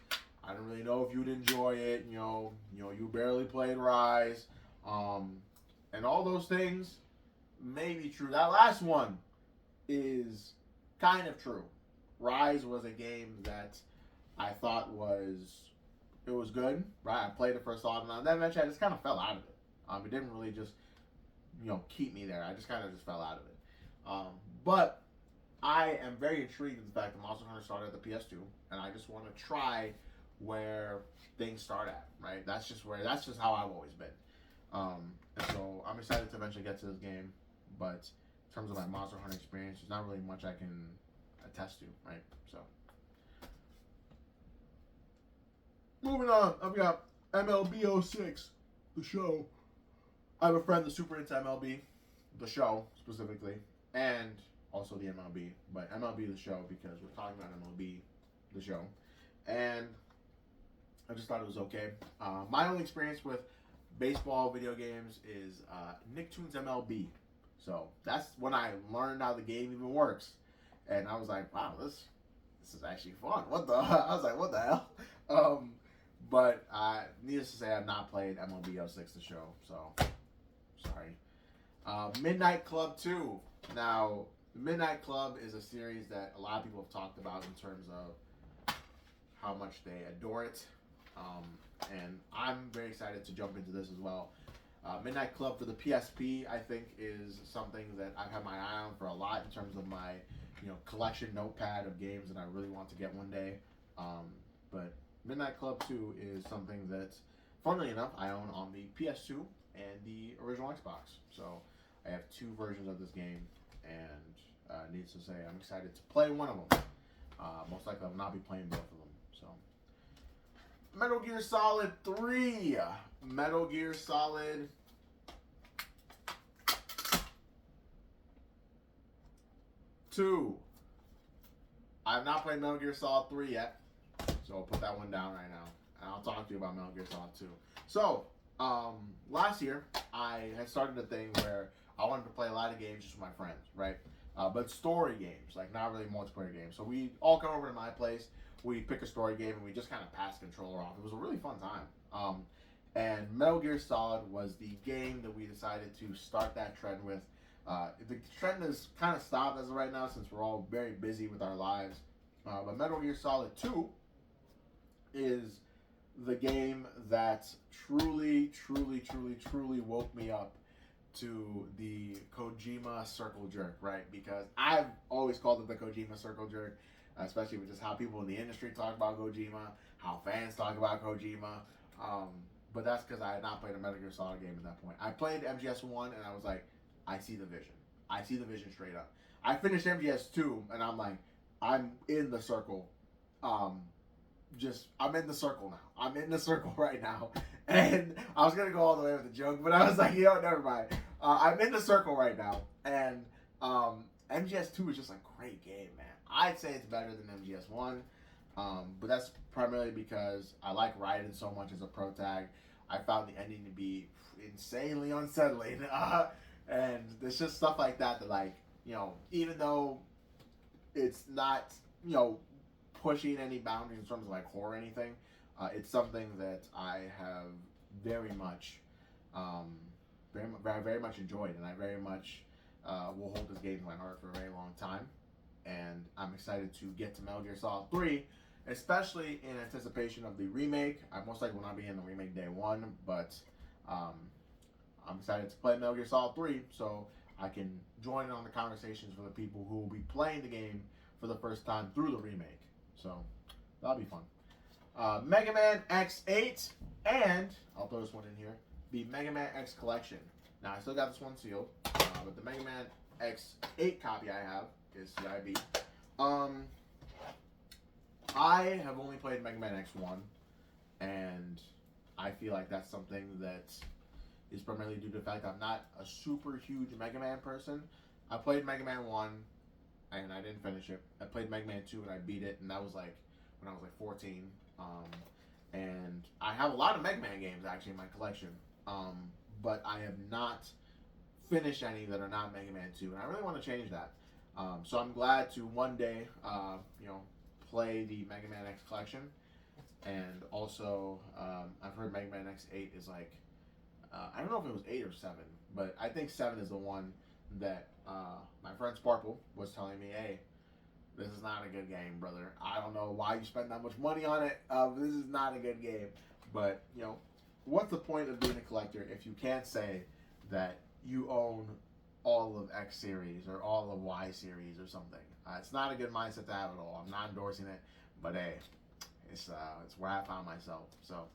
I don't really know if you'd enjoy it. You barely played Rise, and all those things may be true. That last one is." Kind of true. Rise was a game that I thought was good, right? I played it for so long, and then eventually I just kind of fell out of it. It didn't really just, keep me there. I just kind of just fell out of it. But I am very intrigued with the fact that Monster Hunter started at the PS2, and I just want to try where things start at, right? That's just how I've always been. And so I'm excited to eventually get to this game, but in terms of my Monster Hunter experience, there's not really much I can attest to, right? So, moving on, I've got MLB 06, the show. I have a friend that's super into MLB, the show specifically, and also the MLB, but MLB the show because we're talking about MLB the show. And I just thought it was okay. My only experience with baseball video games is Nicktoons MLB. So that's when I learned how the game even works, and I was like, wow, this is actually fun. What the? I was like, what the hell? But needless to say, I've not played MLB 06 the show, so sorry. Midnight Club 2. Now, Midnight Club is a series that a lot of people have talked about in terms of how much they adore it. And I'm very excited to jump into this as well. Midnight Club for the PSP, I think, is something that I've had my eye on for a lot in terms of my, collection notepad of games that I really want to get one day. But Midnight Club 2 is something that, funnily enough, I own on the PS2 and the original Xbox. So I have two versions of this game, and needless to say, I'm excited to play one of them. Most likely, I will not be playing both of them. So, Metal Gear Solid 3. Metal Gear Solid 2. I have not played Metal Gear Solid 3 yet, so I'll put that one down right now, and I'll talk to you about Metal Gear Solid 2. So, last year, I had started a thing where I wanted to play a lot of games just with my friends, right? But story games, like not really multiplayer games. So we all come over to my place, we pick a story game, and we just kind of pass the controller off. It was a really fun time. And Metal Gear Solid was the game that we decided to start that trend with. The trend has kind of stopped as of right now since we're all very busy with our lives. But Metal Gear Solid 2 is the game that truly woke me up to the Kojima circle jerk, right? Because I've always called it the Kojima circle jerk, especially with just how people in the industry talk about Kojima, how fans talk about Kojima. But that's because I had not played a Metal Gear Solid game at that point. I played MGS1 and I was like, I see the vision. I see the vision straight up. I finished MGS2 and I'm like, I'm in the circle. I'm in the circle now. I'm in the circle right now. And I was going to go all the way with the joke, but I was like, never mind. I'm in the circle right now. And MGS2 is just a great game, man. I'd say it's better than MGS1. But that's primarily because I like Raiden so much as a pro tag. I found the ending to be insanely unsettling. And there's just stuff like that like, even though it's not, pushing any boundaries in terms of like horror or anything, it's something that I have very much enjoyed, and I very much will hold this game in my heart for a very long time. And I'm excited to get to Metal Gear Solid 3, especially in anticipation of the remake. I most likely will not be in the remake day one, but I'm excited to play Metal Gear Solid 3 so I can join in on the conversations for the people who will be playing the game for the first time through the remake. So that'll be fun. Mega Man X8, and I'll throw this one in here, the Mega Man X Collection. Now, I still got this one sealed, but the Mega Man X8 copy I have is CIB. I have only played Mega Man X1, and I feel like that's something that is primarily due to the fact I'm not a super huge Mega Man person. I played Mega Man 1, and I didn't finish it. I played Mega Man 2, and I beat it, and that was like when I was like 14. And I have a lot of Mega Man games actually in my collection, but I have not finished any that are not Mega Man 2, and I really want to change that. So I'm glad to one day, play the Mega Man X collection, and also I've heard Mega Man X8 is like, I don't know if it was 8 or 7, but I think 7 is the one that my friend Sparkle was telling me, hey, this is not a good game, brother. I don't know why you spend that much money on it. This is not a good game. But, what's the point of being a collector if you can't say that you own all of X series or all of Y series or something? It's not a good mindset to have at all. I'm not endorsing it, but hey, it's where I found myself. So,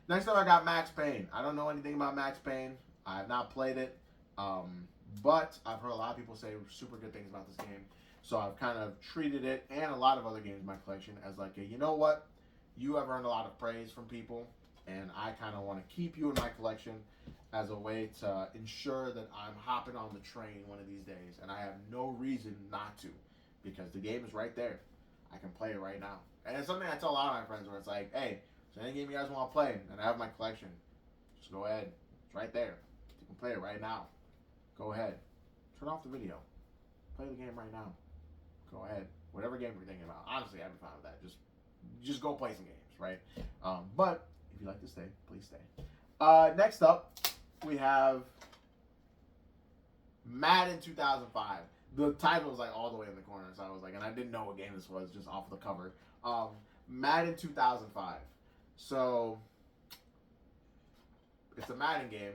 next up I got Max Payne. I don't know anything about Max Payne. I have not played it, but I've heard a lot of people say super good things about this game. So I've kind of treated it and a lot of other games in my collection as like, you know what? You have earned a lot of praise from people, and I kind of want to keep you in my collection as a way to ensure that I'm hopping on the train one of these days. And I have no reason not to, because the game is right there. I can play it right now. And it's something I tell a lot of my friends where it's like, hey, So any game you guys want to play, and I have my collection, just go ahead. It's right there. You can play it right now. Go ahead. Turn off the video. Play the game right now. Go ahead. Whatever game you're thinking about. Honestly, I'd be fine with that. Just go play some games, right? But if you'd like to stay, please stay. Next up, we have Madden 2005. The title was like all the way in the corner, so I was like, and I didn't know what game this was just off the cover. Madden 2005. So it's a Madden game.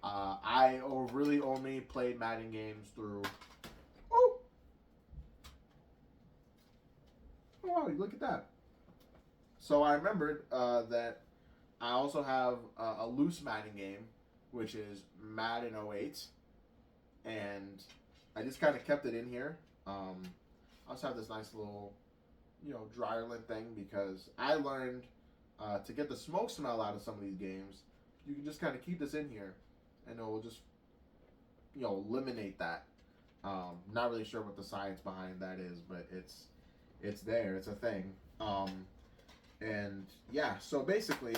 I really only played Madden games through. Oh, wow! Look at that. So I remembered that I also have a loose Madden game, which is Madden 08, and I just kind of kept it in here. I also have this nice little, dryer lint thing because I learned to get the smoke smell out of some of these games. You can just kind of keep this in here, and it will just, eliminate that. Not really sure what the science behind that is, but it's there. It's a thing. And yeah, so basically,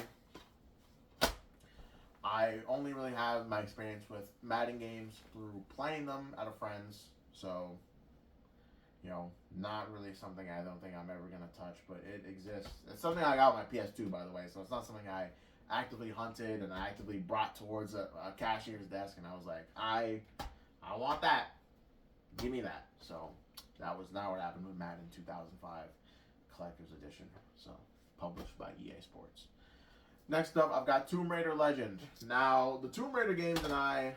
I only really have my experience with Madden games through playing them out of friends. So, not really something I don't think I'm ever going to touch, but it exists. It's something I got on my PS2, by the way, so it's not something I actively hunted and I actively brought towards a cashier's desk, and I was like, I want that. Give me that. So, that was not what happened with Madden 2005 Collector's Edition, so published by EA Sports. Next up, I've got Tomb Raider Legend. Now, the Tomb Raider games and I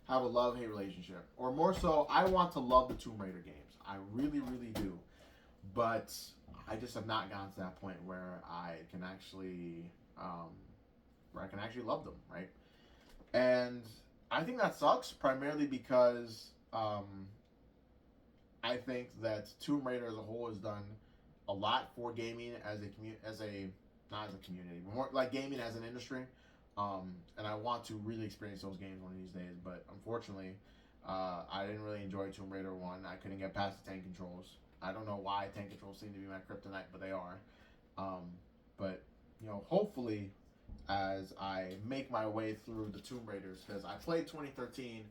have a love-hate relationship. Or more so, I want to love the Tomb Raider games. I really, really do. But I just have not gotten to that point where I can actually love them, right? And I think that sucks, primarily because I think that Tomb Raider as a whole has done a lot for gaming not as a community, but more like gaming as an industry. And I want to really experience those games one of these days, but unfortunately, I didn't really enjoy Tomb Raider 1. I couldn't get past the tank controls. I don't know why tank controls seem to be my kryptonite, but they are. But, hopefully, as I make my way through the Tomb Raiders, because I played 2013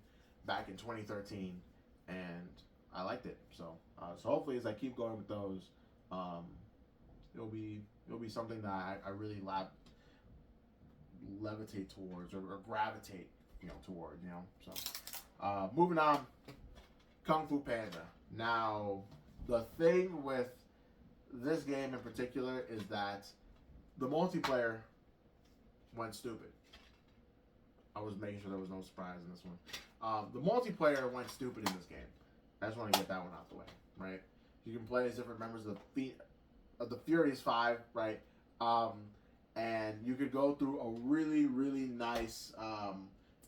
back in 2013, and I liked it. So hopefully, as I keep going with those, it'll be something that I really levitate towards or gravitate, toward, So, moving on, Kung Fu Panda. Now, the thing with this game in particular is that the multiplayer went stupid. I was making sure there was no surprise in this one. The multiplayer went stupid in this game. I just want to get that one out the way, right? You can play as different members of the Furious Five, right? And you could go through a really, really nice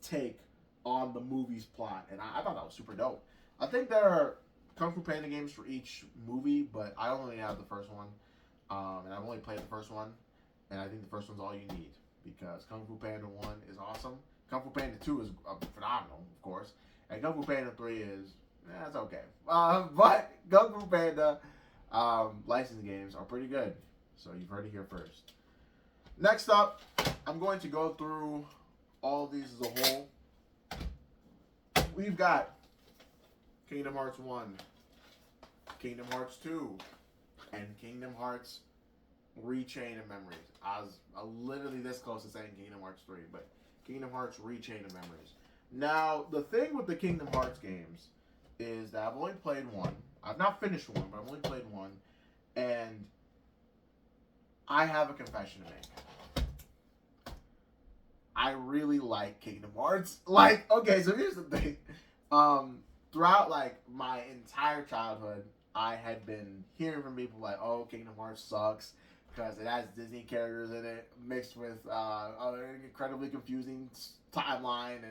take on the movie's plot, and I thought that was super dope. I think there are Kung Fu Panda games for each movie, but I only have the first one, and I've only played the first one, and I think the first one's all you need, because Kung Fu Panda 1 is awesome, Kung Fu Panda 2 is phenomenal, of course, and Kung Fu Panda 3 is, that's okay. But Kung Fu Panda licensed games are pretty good, so you've heard it here first. Next up, I'm going to go through all of these as a whole. We've got Kingdom Hearts 1, Kingdom Hearts 2, and Kingdom Hearts Rechain of Memories. I was literally this close to saying Kingdom Hearts 3, but Kingdom Hearts Rechain of Memories. Now, the thing with the Kingdom Hearts games is that I've only played one. I've not finished one, but I've only played one. And I have a confession to make. I really like Kingdom Hearts. Like, okay, so here's the thing. Throughout, like, my entire childhood, I had been hearing from people like, oh, Kingdom Hearts sucks because it has Disney characters in it mixed with an incredibly confusing timeline,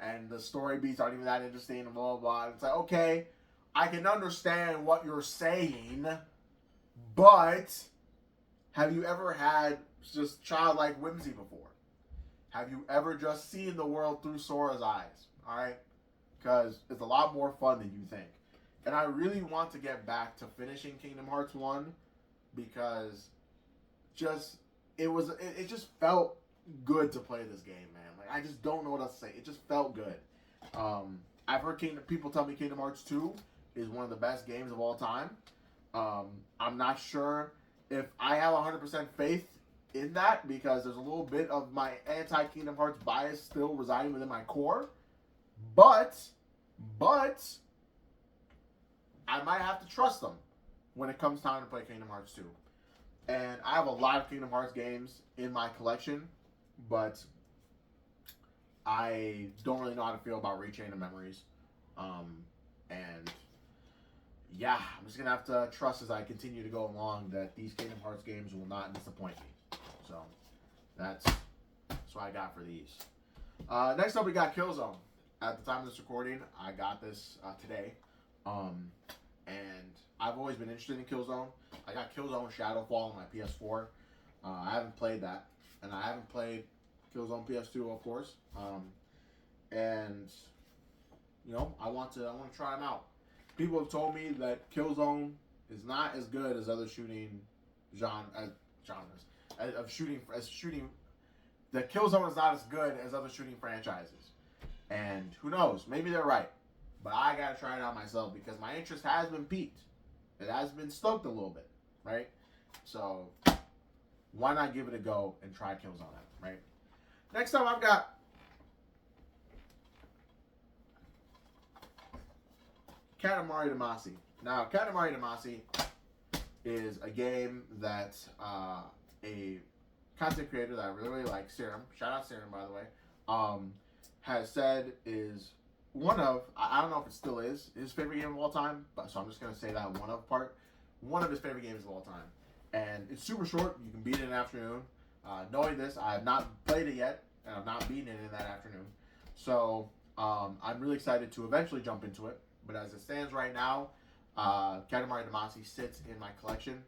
and the story beats aren't even that interesting, and blah, blah, blah. And it's like, okay, I can understand what you're saying, but have you ever had just childlike whimsy before? Have you ever just seen the world through Sora's eyes? All right? Because it's a lot more fun than you think. And I really want to get back to finishing Kingdom Hearts 1 because just it just felt good to play this game, man. Like, I just don't know what else to say. It just felt good. I've heard people tell me Kingdom Hearts 2 is one of the best games of all time. I'm not sure if I have 100% faith in that, because there's a little bit of my anti-Kingdom Hearts bias still residing within my core. But I might have to trust them when it comes time to play Kingdom Hearts 2. And I have a lot of Kingdom Hearts games in my collection, but I don't really know how to feel about Rechain of Memories. And yeah, I'm just going to have to trust as I continue to go along that these Kingdom Hearts games will not disappoint me. So that's what I got for these. Next up, we got Killzone. At the time of this recording, I got this today. And I've always been interested in Killzone. I got Killzone Shadowfall on my PS4. I haven't played that. And I haven't played Killzone PS2, of course. And, you know, I want to try them out. People have told me that Killzone is not as good as other shooting genres. That Killzone is not as good as other shooting franchises. And who knows? Maybe they're right. But I gotta try it out myself because my interest has been piqued. It has been stoked a little bit, right? So why not give it a go and try Killzone out, right? Next up, I've got Katamari Damacy. Now, Katamari Damacy is a game that a content creator that I really like, Serum, shout out Serum, by the way, has said is one of, I don't know if it still is, his favorite game of all time, but so I'm just going to say that one of his favorite games of all time. And it's super short. You can beat it in an afternoon. Knowing this, I have not played it yet, and I've not beaten it in that afternoon. So I'm really excited to eventually jump into it. But as it stands right now, Katamari Damacy sits in my collection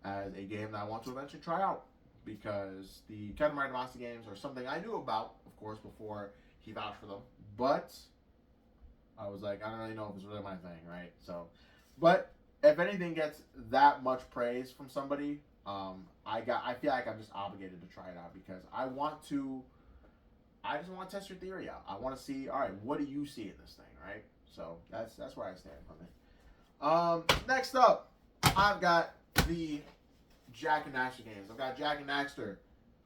as a game that I want to eventually try out. Because the Katamari Damacy games are something I knew about, of course, before he vouched for them. But I was like, I don't really know if it's really my thing, right? So, but if anything gets that much praise from somebody, I feel like I'm just obligated to try it out because I just want to test your theory out. I want to see, all right, what do you see in this thing, right? So that's where I stand from it. Next up, I've got the Jak and Daxter games. I've got Jak and Daxter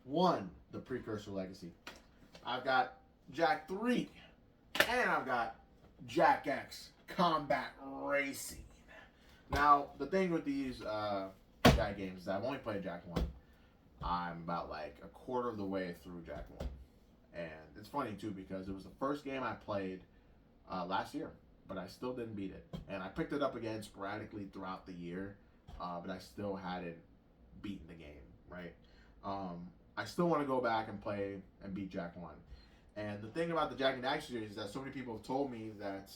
1, the Precursor Legacy. I've got Jak 3, and I've got Jak X Combat Racing. Now, the thing with these Jak games is I've only played Jak 1. I'm about like a quarter of the way through Jak 1. And it's funny, too, because it was the first game I played last year, but I still didn't beat it. And I picked it up again sporadically throughout the year, but I still hadn't beaten the game, right? I still want to go back and play and beat Jak 1. And the thing about the Jak and Daxter series is that so many people have told me that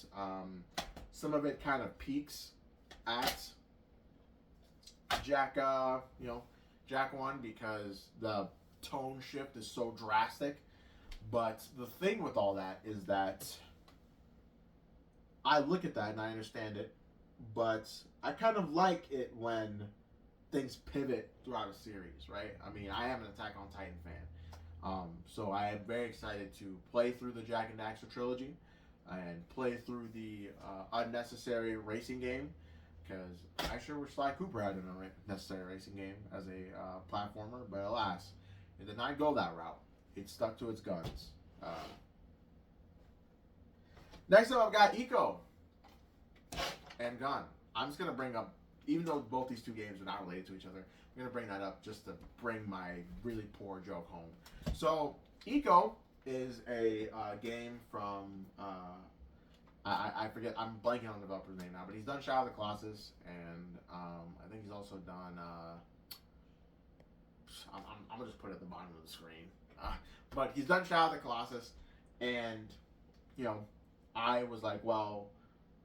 some of it kind of peaks at Jak 1 because the tone shift is so drastic. But the thing with all that is that I look at that and I understand it, but I kind of like it when things pivot throughout a series, right? I mean, I am an Attack on Titan fan. So I am very excited to play through the Jak and Daxter trilogy and play through the unnecessary racing game, because I sure wish Sly Cooper had an unnecessary racing game as a platformer, but alas, it did not go that route. It stuck to its guns. Next up, I've got Eco and Gun. I'm just going to bring up, even though both these two games are not related to each other, I'm going to bring that up just to bring my really poor joke home. So, Eco is a game from, I forget, I'm blanking on the developer's name now, but he's done Shadow of the Colossus, and I think he's also done, I'm going to just put it at the bottom of the screen. But he's done Shadow of the Colossus, and, you know, I was like, well,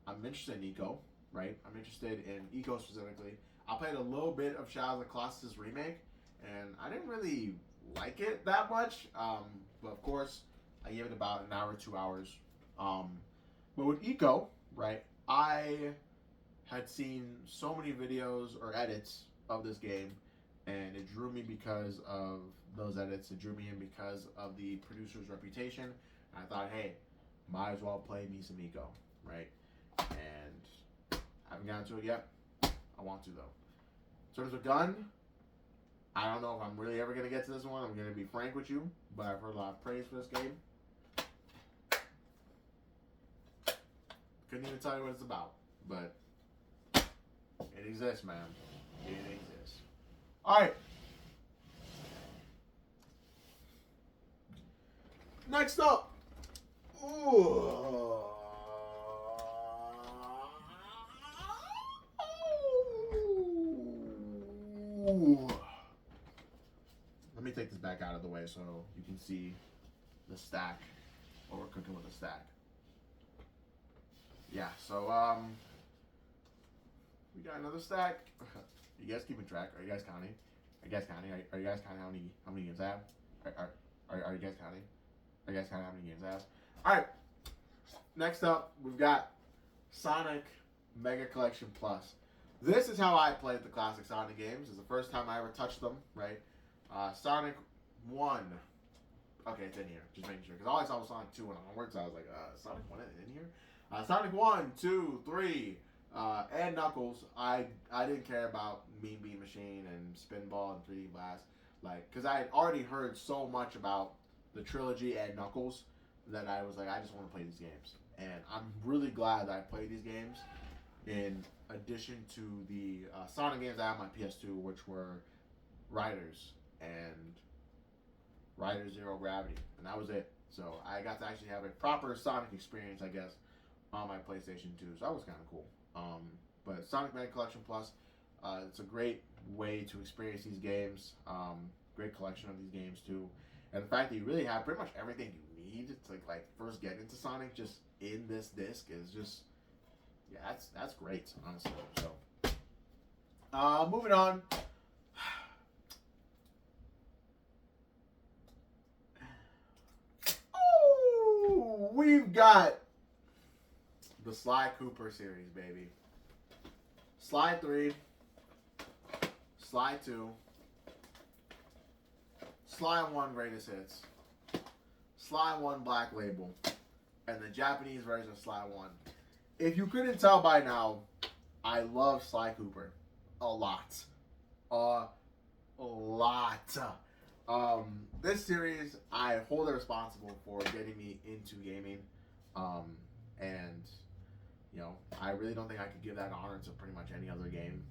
I'm interested in Eco, right? I'm interested in Eco specifically. I played a little bit of Shadow of the Colossus remake, and I didn't really like it that much. But of course, I gave it about an hour, 2 hours. But with Eco, right, I had seen so many videos or edits of this game, and it drew me because of those edits. It drew me in because of the producer's reputation. And I thought, hey, might as well play me some Eco, right? And I haven't gotten to it yet. I want to, though. In terms of gun, I don't know if I'm really ever going to get to this one. I'm going to be frank with you, but I've heard a lot of praise for this game. Couldn't even tell you what it's about, but it exists, man. It exists. All right. Next up. Ooh. Let me take this back out of the way so you can see the stack, what we're cooking with the stack. Yeah, so we got another stack. You guys keeping track? Are you guys counting? Are you guys counting? Are you guys counting how many games I have? Are you guys counting? Are you guys counting how many games I have? All right. Next up, we've got Sonic Mega Collection Plus. This is how I played the classic Sonic games. It's the first time I ever touched them, right? Sonic 1. Okay, it's in here. Just making sure. Because all I saw was Sonic 2 and onwards. So I was like, Sonic 1 is in here? Sonic 1, 2, 3, and Knuckles. I didn't care about Mean Bean Machine and Spinball and 3D Blast. Like, because I had already heard so much about the trilogy and Knuckles that I was like, I just want to play these games. And I'm really glad that I played these games in addition to the Sonic games I had on my PS2, which were Riders and Riders Zero Gravity. And that was it. So I got to actually have a proper Sonic experience, I guess, on my PlayStation 2. So that was kind of cool. But Sonic Mega Collection Plus, it's a great way to experience these games. Great collection of these games, too. And the fact that you really have pretty much everything you need to like first get into Sonic just in this disc is just, yeah, that's great, honestly. So, moving on. Oh, we've got the Sly Cooper series, baby. Sly 3, Sly 2, Sly 1 Greatest Hits, Sly 1 Black Label, and the Japanese version of Sly 1. If you couldn't tell by now, I love Sly Cooper a lot. A lot. This series, I hold it responsible for getting me into gaming. And, you know, I really don't think I could give that honor to pretty much any other game.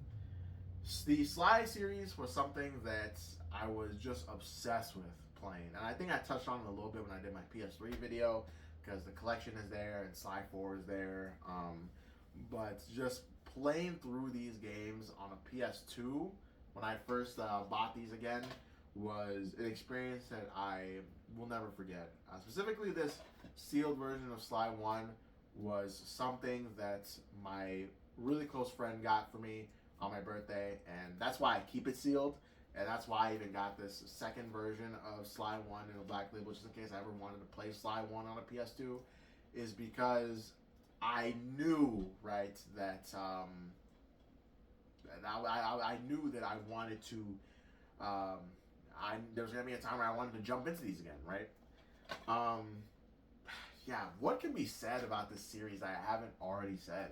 The Sly series was something that I was just obsessed with playing. And I think I touched on it a little bit when I did my PS3 video, because the collection is there and Sly 4 is there. But just playing through these games on a PS2 when I first bought these again was an experience that I will never forget. Specifically, this sealed version of Sly 1 was something that my really close friend got for me on my birthday, and that's why I keep it sealed, and that's why I even got this second version of Sly 1 in a black label, just in case I ever wanted to play Sly 1 on a PS2, is because I knew, right, that I knew that I wanted to, there was going to be a time where I wanted to jump into these again, right? Yeah, what can be said about this series I haven't already said?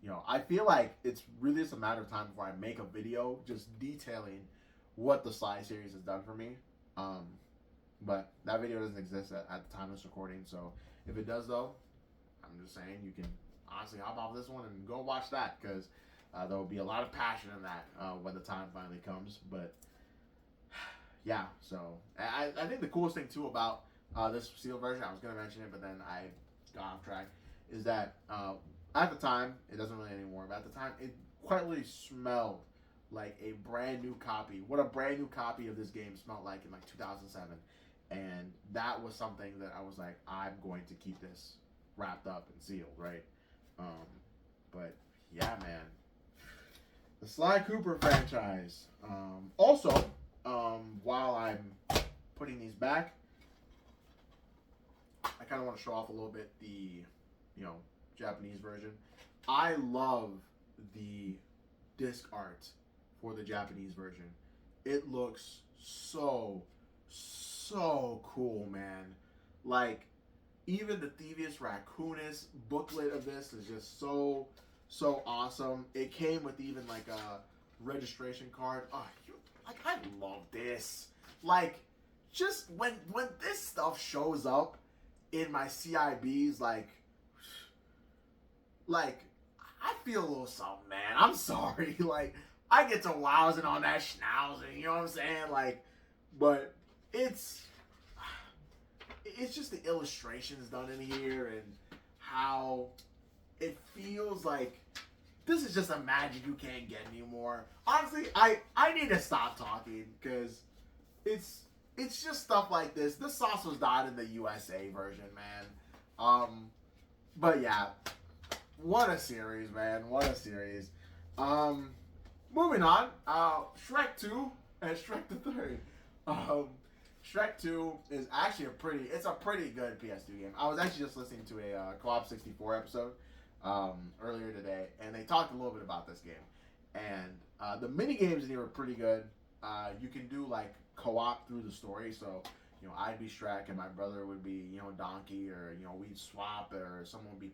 You know, I feel like it's really just a matter of time before I make a video just detailing what the Sly series has done for me. But that video doesn't exist at the time of this recording, so if it does, though, I'm just saying you can honestly hop off this one and go watch that, because there will be a lot of passion in that when the time finally comes. But yeah, so I think the coolest thing too about this sealed version, I was going to mention it, but then I got off track, is that at the time, it doesn't really anymore, but at the time, it quite literally smelled like a brand new copy. What a brand new copy of this game smelled like in like 2007. And that was something that I was like, I'm going to keep this wrapped up and sealed, right? But yeah, man. The Sly Cooper franchise. Also, while I'm putting these back, I kind of want to show off a little bit the, you know, Japanese version. I love the disc art for the Japanese version. It looks so cool, man. Like, even the Thievius Raccoonus booklet of this is just so awesome. It came with even like a registration card. Oh, like, I love this. Like, just when this stuff shows up in my CIBs, like I feel a little something, man. I'm sorry. Like, I get to wowsing on that schnauzing, you know what I'm saying? Like, but it's just the illustrations done in here and how it feels like this is just a magic you can't get anymore. Honestly, I need to stop talking because it's just stuff like this. This sauce was not in the USA version, man. But yeah, what a series, man. What a series. Moving on, Shrek 2 and Shrek the Third. Shrek 2 is actually a pretty good PS2 game. I was actually just listening to a Co-op 64 episode earlier today, and they talked a little bit about this game. And the mini games in here are pretty good. You can do like co-op through the story, so you know, I'd be Shrek and my brother would be, you know, Donkey, or you know, we'd swap, or someone would be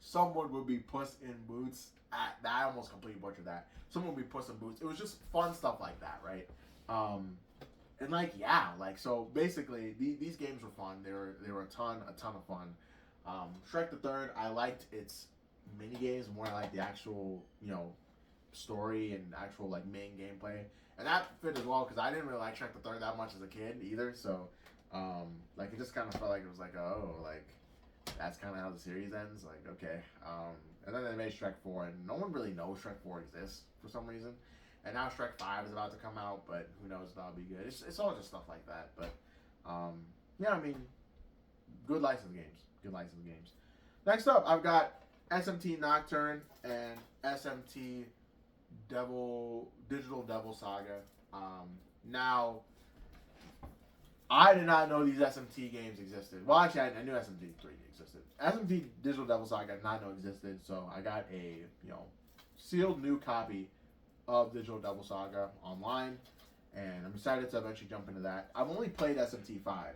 someone would be Puss in Boots. I almost completely butchered that. Someone would be Puss in Boots. It was just fun stuff like that, right? And like, yeah, like, so basically these games were fun. They were a ton of fun. Shrek the Third, I liked its mini games more. I like the actual, you know, story and actual like main gameplay, and that fit as well because I didn't really like Shrek the Third that much as a kid either. So, like, it just kind of felt like it was like, oh, like that's kind of how the series ends. Like, okay. And then they made Shrek 4, and no one really knows Shrek 4 exists for some reason. And now Shrek 5 is about to come out, but who knows if that'll be good. It's all just stuff like that. But, yeah, I mean, good licensed games. Good licensed games. Next up, I've got SMT Nocturne and SMT Digital Devil Saga. Now, I did not know these SMT games existed. Well, actually, I knew SMT 3 existed. SMT Digital Devil Saga I did not know existed, so I got a, you know, sealed new copy of Digital Devil Saga online, and I'm excited to eventually jump into that. I've only played SMT 5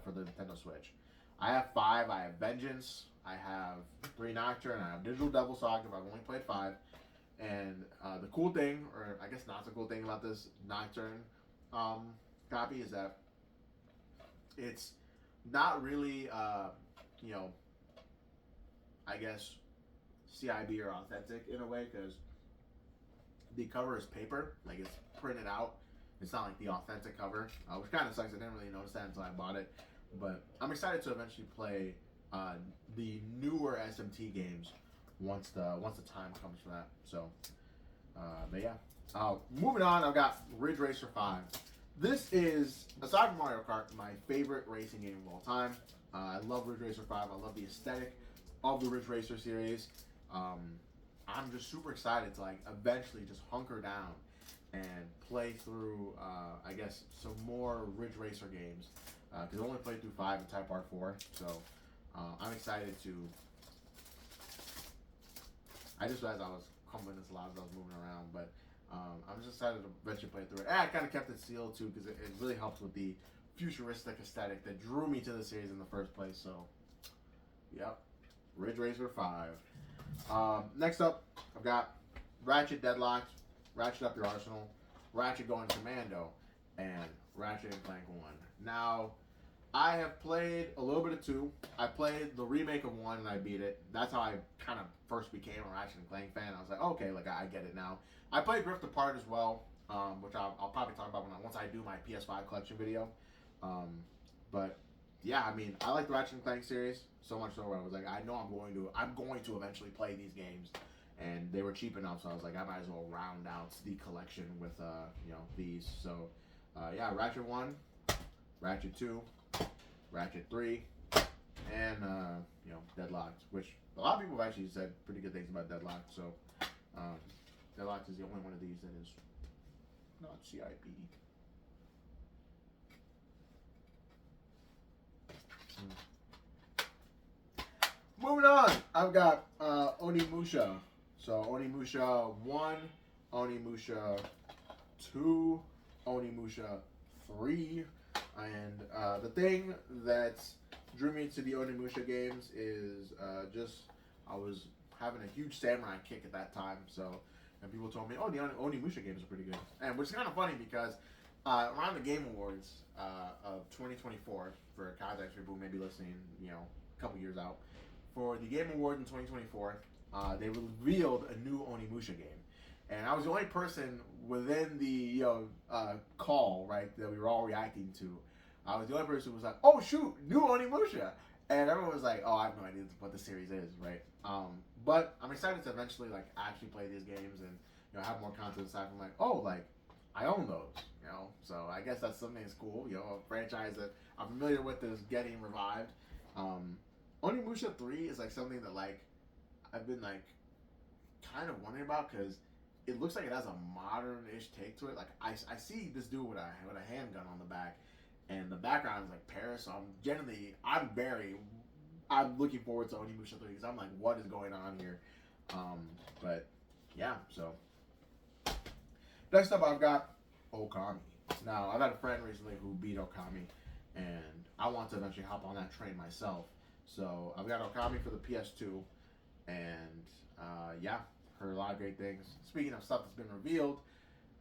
for the Nintendo Switch. I have 5. I have Vengeance. I have 3 Nocturne. I have Digital Devil Saga, but I've only played 5. And the cool thing, or I guess not so cool thing about this Nocturne copy is that it's not really, you know, I guess CIB or authentic in a way, because the cover is paper, like it's printed out. It's not like the authentic cover, which kind of sucks. I didn't really notice that until I bought it. But I'm excited to eventually play the newer SMT games once the time comes for that. So, but yeah. Moving on, I've got Ridge Racer 5. This is, aside from Mario Kart, my favorite racing game of all time. I love Ridge Racer 5. I love the aesthetic of the Ridge Racer series. I'm just super excited to like eventually just hunker down and play through, I guess, some more Ridge Racer games. Because I only played through 5 and Type R4. So I'm excited to. I just realized I was crumbling this a lot as I was moving around, but I'm just excited to eventually play through it. And I kind of kept it sealed too because it really helps with the futuristic aesthetic that drew me to the series in the first place. So, yep, Ridge Racer 5. Next up, I've got Ratchet Deadlocked, Ratchet Up Your Arsenal, Ratchet Going Commando, and Ratchet and Clank 1. Now, I have played a little bit of 2. I played the remake of 1 and I beat it. That's how I kind of first became a Ratchet and Clank fan. I was like, okay, like I get it now. I played Rift Apart as well, which I'll probably talk about once I do my PS5 collection video. But yeah, I mean, I like the Ratchet and Clank series so much so where I was like, I know I'm going to eventually play these games, and they were cheap enough, so I was like, I might as well round out the collection with you know, these. So yeah, Ratchet 1, Ratchet 2, Ratchet 3, and you know, Deadlocked, which a lot of people have actually said pretty good things about Deadlocked. So Deadlocked is the only one of these that is not CIP. Moving on, I've got Onimusha So Onimusha 1, Onimusha 2, Onimusha 3, and the thing that drew me to the Onimusha games is just I was having a huge samurai kick at that time, so and people told me, oh, the Onimusha games are pretty good, and which is kind of funny because around the Game Awards of 2024, for context, people who may be listening, a couple years out, for the Game Awards in 2024, they revealed a new Onimusha game. And I was the only person within the call, right, that we were all reacting to. I was the only person who was like, "Oh shoot, new Onimusha," and everyone was like, "Oh, I have no idea what the series is," right? But I'm excited to eventually actually play these games and have more content aside from oh, I own those, So I guess that's something that's cool, a franchise that I'm familiar with is getting revived. Onimusha 3 is something that I've been kind of wondering about because it looks like it has a modern-ish take to it. I see this dude with a handgun on the back, and the background is Paris. So I'm looking forward to Onimusha 3 because I'm what is going on here? But yeah, so next up I've got Okami. Now I've had a friend recently who beat Okami, and I want to eventually hop on that train myself. So I've got Okami for the PS2, and yeah. Heard a lot of great things. Speaking of stuff that's been revealed,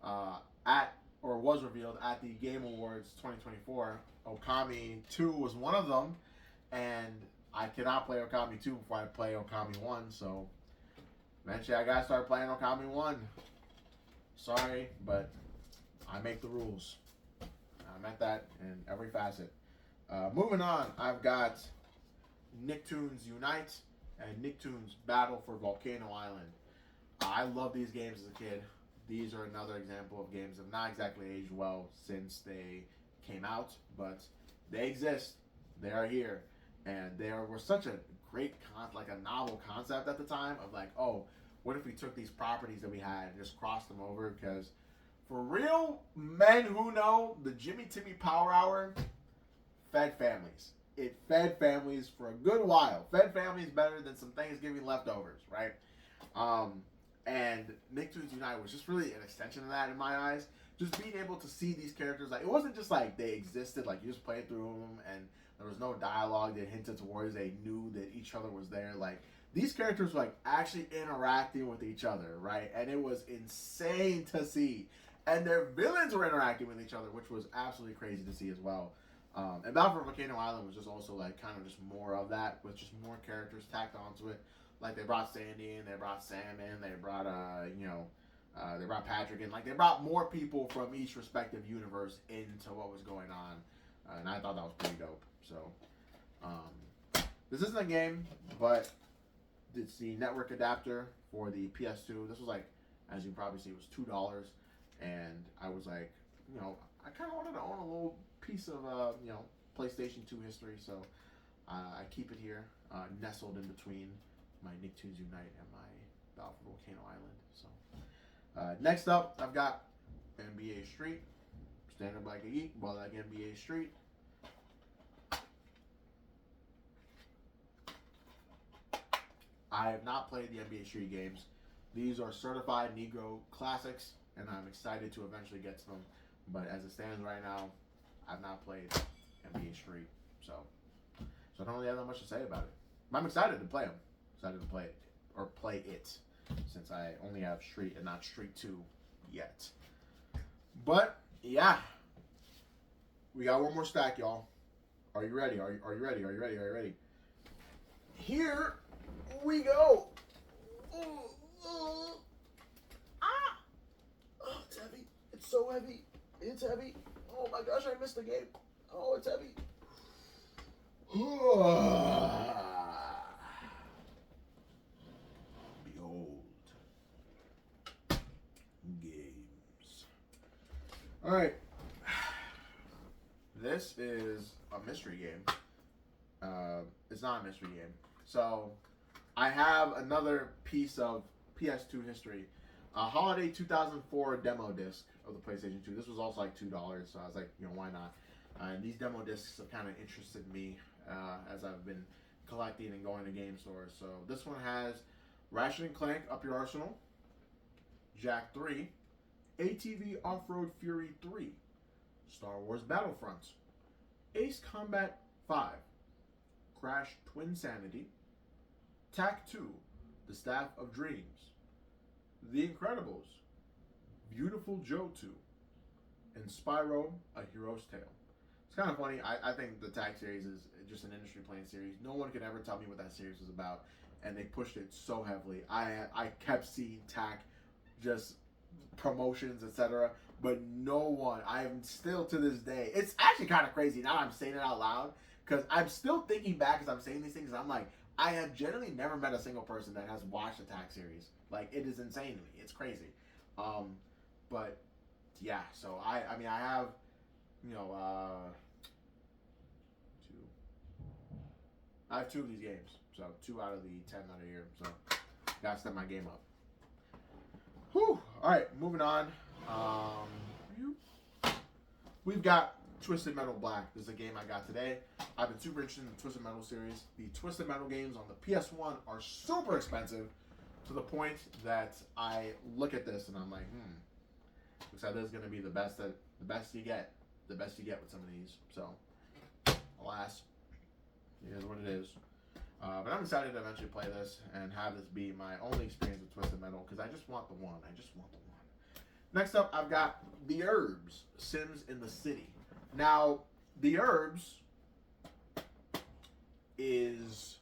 was revealed at the Game Awards 2024, Okami 2 was one of them, and I cannot play Okami 2 before I play Okami 1, so eventually I gotta start playing Okami 1. Sorry, but I make the rules. I'm at that in every facet. Moving on, I've got Nicktoons Unite and Nicktoons Battle for Volcano Island. I love these games as a kid. These are another example of games that have not exactly aged well since they came out, but they exist. They are here, and they were such a great a novel concept at the time of oh, what if we took these properties that we had and just crossed them over? Because for real men who know, the Jimmy Timmy Power Hour fed families. It fed families for a good while. Fed families better than some Thanksgiving leftovers, right? And Nicktoons Unite was just really an extension of that in my eyes. Just being able to see these characters, it wasn't just they existed, you just played through them and there was no dialogue that hinted towards they knew that each other was there. These characters were actually interacting with each other, right? And it was insane to see. And their villains were interacting with each other, which was absolutely crazy to see as well. And Battle for Volcano Island was just also kind of just more of that, with just more characters tacked onto it. They brought Sandy in, they brought Sam in, they brought they brought Patrick in. They brought more people from each respective universe into what was going on, and I thought that was pretty dope. So this isn't a game, but it's the network adapter for the PS2. This was as you can probably see, it was $2, and I was I kind of wanted to own a little piece of PlayStation 2 history, so I keep it here, nestled in between my Nicktoons Unite and my Battle for Volcano Island. So next up, I've got NBA Street. Standard like a geek, but NBA Street. I have not played the NBA Street games. These are certified Negro classics, and I'm excited to eventually get to them. But as it stands right now, I've not played NBA Street, so I don't really have that much to say about it. But I'm excited to play them. Excited to play it, since I only have Street and not Street 2 yet. But yeah, we got one more stack, y'all. Are you ready? Are you ready? Are you ready? Are you ready? Here we go. Ah! Oh, it's heavy. It's so heavy. It's heavy. Oh my gosh, I missed the game. Oh, it's heavy. Behold. Games. Alright. This is a mystery game. It's not a mystery game. So, I have another piece of PS2 history. A holiday 2004 demo disc of the PlayStation 2. This was also $2, so I was like, why not? And these demo discs have kind of interested me as I've been collecting and going to game stores. So this one has Ratchet and Clank Up Your Arsenal, Jak 3, ATV Off-Road Fury 3, Star Wars Battlefront, Ace Combat 5, Crash Twinsanity, Tak 2, The Staff of Dreams, The Incredibles, Beautiful Joe 2, and Spyro, A Hero's Tale. It's kind of funny. I think the Tak series is just an industry playing series. No one could ever tell me what that series was about, and they pushed it so heavily. I kept seeing Tak just promotions, etc., but no one. I am still to this day. It's actually kind of crazy now I'm saying it out loud because I'm still thinking back as I'm saying these things. And I'm like, I have generally never met a single person that has watched the Tak series. Like, it is insane to me. It's crazy. But yeah, so I mean, I have, you know, I have 2 of these games. So 2 out of the 10 that are here. So gotta step my game up. Whew. All right, moving on. We've got Twisted Metal Black. This is a game I got today. I've been super interested in the Twisted Metal series. The Twisted Metal games on the PS1 are super expensive to the point that I look at this and I'm like, looks like this is going to be the best you get with some of these. So, alas, it is what it is. But I'm excited to eventually play this and have this be my only experience with Twisted Metal because I just want the one. Next up, I've got The Herbs, Sims in the City. Now, The Herbs is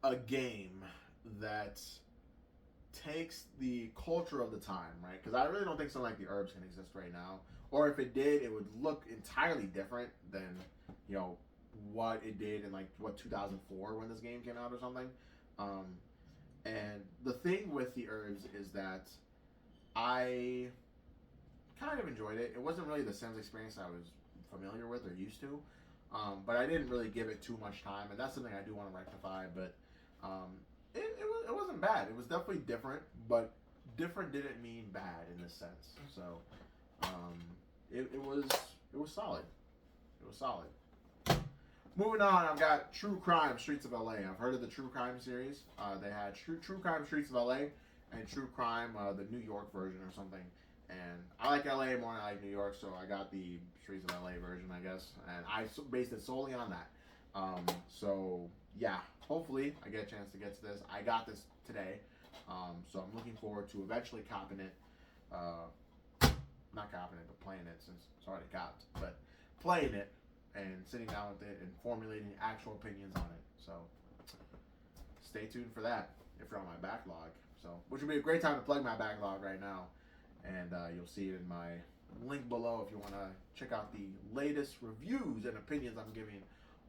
a game that takes the culture of the time, right? Because I really don't think something like The Herbs can exist right now. Or if it did, it would look entirely different than, you know, what it did in like 2004 when this game came out or something. And the thing with The Herbs is that I kind of enjoyed it. It wasn't really the Sims experience I was familiar with or used to, but I didn't really give it too much time, and that's something I do want to rectify. But it wasn't bad. It was definitely different, but different didn't mean bad in this sense. So it was solid. It was solid. Moving on, I've got True Crime Streets of LA. I've heard of the True Crime series. They had True Crime Streets of LA and True Crime, the New York version or something. And I like LA more than I like New York, so I got the Streets of LA version, I guess. And I based it solely on that. So, yeah, hopefully I get a chance to get to this. I got this today, so I'm looking forward to eventually copping it. Not copping it, but playing it since it's already copped. But playing it and sitting down with it and formulating actual opinions on it. So stay tuned for that if you're on my backlog. So, which would be a great time to plug my backlog right now. And you'll see it in my link below if you want to check out the latest reviews and opinions I'm giving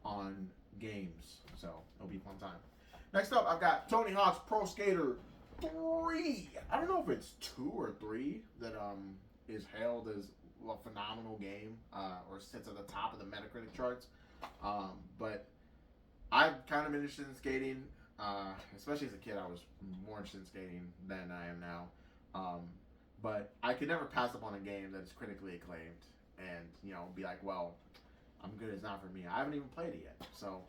on games. So it'll be a fun time. Next up, I've got Tony Hawk's Pro Skater 3. I don't know if it's 2 or 3 that is hailed as a phenomenal game or sits at the top of the Metacritic charts. But I'm kind of interested in skating. Especially as a kid, I was more interested in skating than I am now. But I could never pass up on a game that is critically acclaimed and, you know, be like, well, I'm good, it's not for me. I haven't even played it yet. So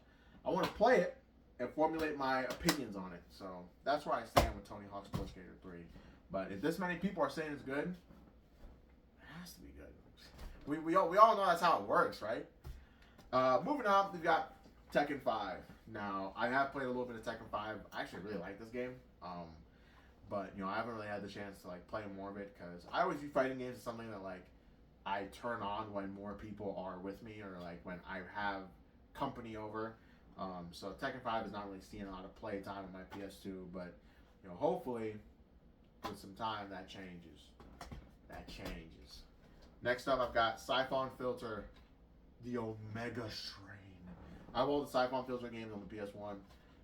I want to play it and formulate my opinions on it. So that's where I stand with Tony Hawk's Pro Skater 3. But if this many people are saying it's good, it has to be good. We all know that's how it works, right? Moving on, we've got Tekken 5. Now, I have played a little bit of Tekken 5. I actually really like this game. But, you know, I haven't really had the chance to, like, play more of it because I always view fighting games as something that, like, I turn on when more people are with me or, like, when I have company over. So Tekken 5 is not really seeing a lot of play time on my PS2, but, you know, hopefully with some time that changes. Next up, I've got Siphon Filter, the Omega Strain. I have all the Siphon Filter games on the PS1,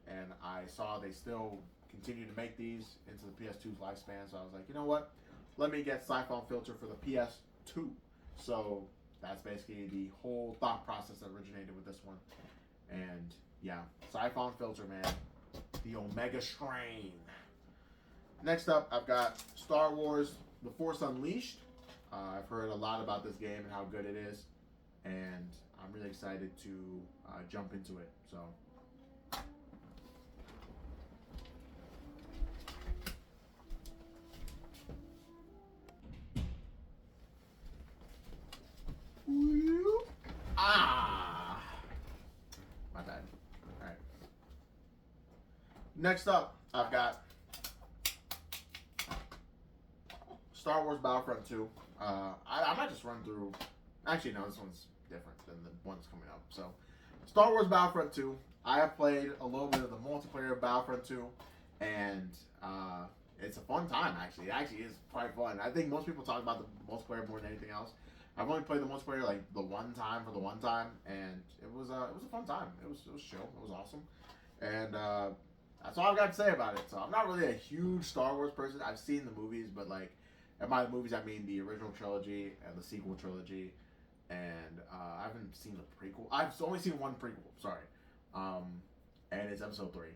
and I saw they still continue to make these into the PS2's lifespan, so I was like, you know what? Let me get Siphon Filter for the PS2. So that's basically the whole thought process that originated with this one. And yeah, Siphon Filter, man. The Omega Strain. Next up, I've got Star Wars The Force Unleashed. I've heard a lot about this game and how good it is, and I'm really excited to jump into it. So Next up, I've got Star Wars Battlefront 2. I might just run through. Actually, no, this one's different than the ones coming up. So, Star Wars Battlefront 2. I have played a little bit of the multiplayer of Battlefront 2, and it's a fun time, actually. It actually is quite fun. I think most people talk about the multiplayer more than anything else. I've only played the multiplayer like the one time, and it was a fun time. It was chill. It was awesome, and that's all I've got to say about it. So I'm not really a huge Star Wars person. I've seen the movies, but like, and by the movies I mean the original trilogy and the sequel trilogy, and I haven't seen the prequel. I've only seen one prequel. Sorry, and it's Episode 3.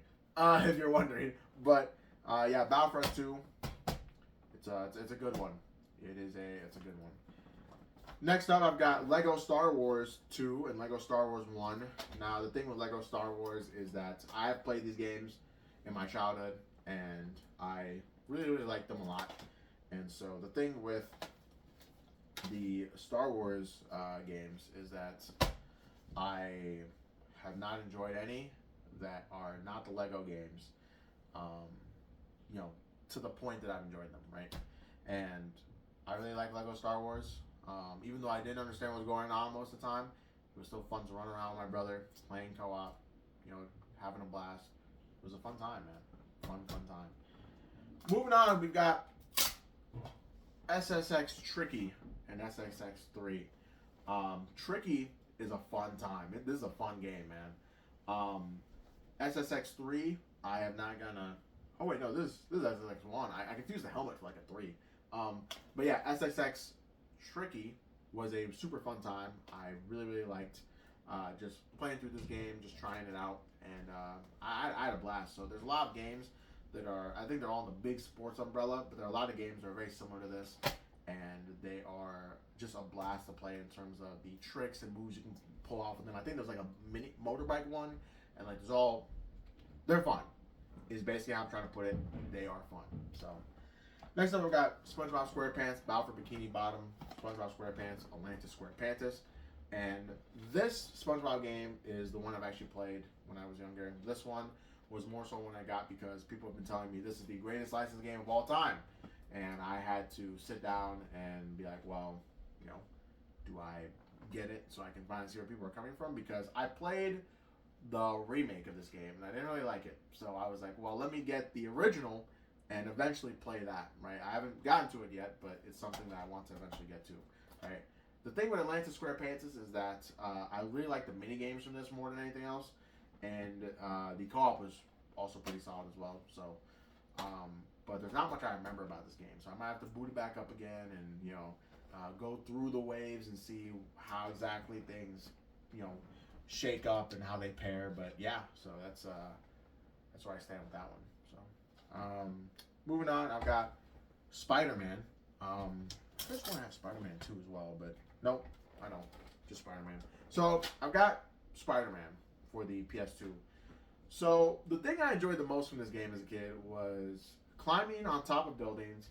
If you're wondering, but yeah, Battlefront 2. It's a good one. It's a good one. Next up, I've got Lego Star Wars 2 and Lego Star Wars 1. Now, the thing with Lego Star Wars is that I have played these games in my childhood, and I really, really liked them a lot. And so, the thing with the Star Wars games is that I have not enjoyed any that are not the Lego games, you know, to the point that I've enjoyed them, right? And I really like Lego Star Wars. Even though I didn't understand what was going on most of the time, it was still fun to run around with my brother, playing co-op, you know, having a blast. It was a fun time, man. Fun time. Moving on, we've got SSX Tricky and SSX 3. Tricky is a fun time. This is a fun game, man. SSX 3, I have not gonna. Oh wait, no, this is SSX 1. I confused the helmet for like a 3. But yeah, SSX Tricky was a super fun time. I really, really liked just playing through this game, just trying it out, and I had a blast. So there's a lot of games that are, I think they're all in the big sports umbrella, but there are a lot of games that are very similar to this, and they are just a blast to play in terms of the tricks and moves you can pull off of them. I think there's like a mini motorbike one, and like they're fun. Is basically how I'm trying to put it. They are fun. So. Next up, we've got SpongeBob SquarePants, Battle for Bikini Bottom, SpongeBob SquarePants, Atlantis SquarePantis. And this SpongeBob game is the one I've actually played when I was younger. This one was more so one I got because people have been telling me this is the greatest licensed game of all time. And I had to sit down and be like, well, you know, do I get it so I can finally see where people are coming from? Because I played the remake of this game and I didn't really like it. So I was like, well, let me get the original and eventually play that, right? I haven't gotten to it yet, but it's something that I want to eventually get to, right? The thing with Atlantis SquarePantis is that I really like the mini games from this more than anything else, and the co-op was also pretty solid as well. So, but there's not much I remember about this game, so I might have to boot it back up again and go through the waves and see how exactly things shake up and how they pair. But yeah, so that's where I stand with that one. Moving on, I've got Spider-Man. I just want to have Spider-Man 2 as well, but nope, I don't. Just Spider-Man. So I've got Spider-Man for the PS2. So the thing I enjoyed the most from this game as a kid was climbing on top of buildings,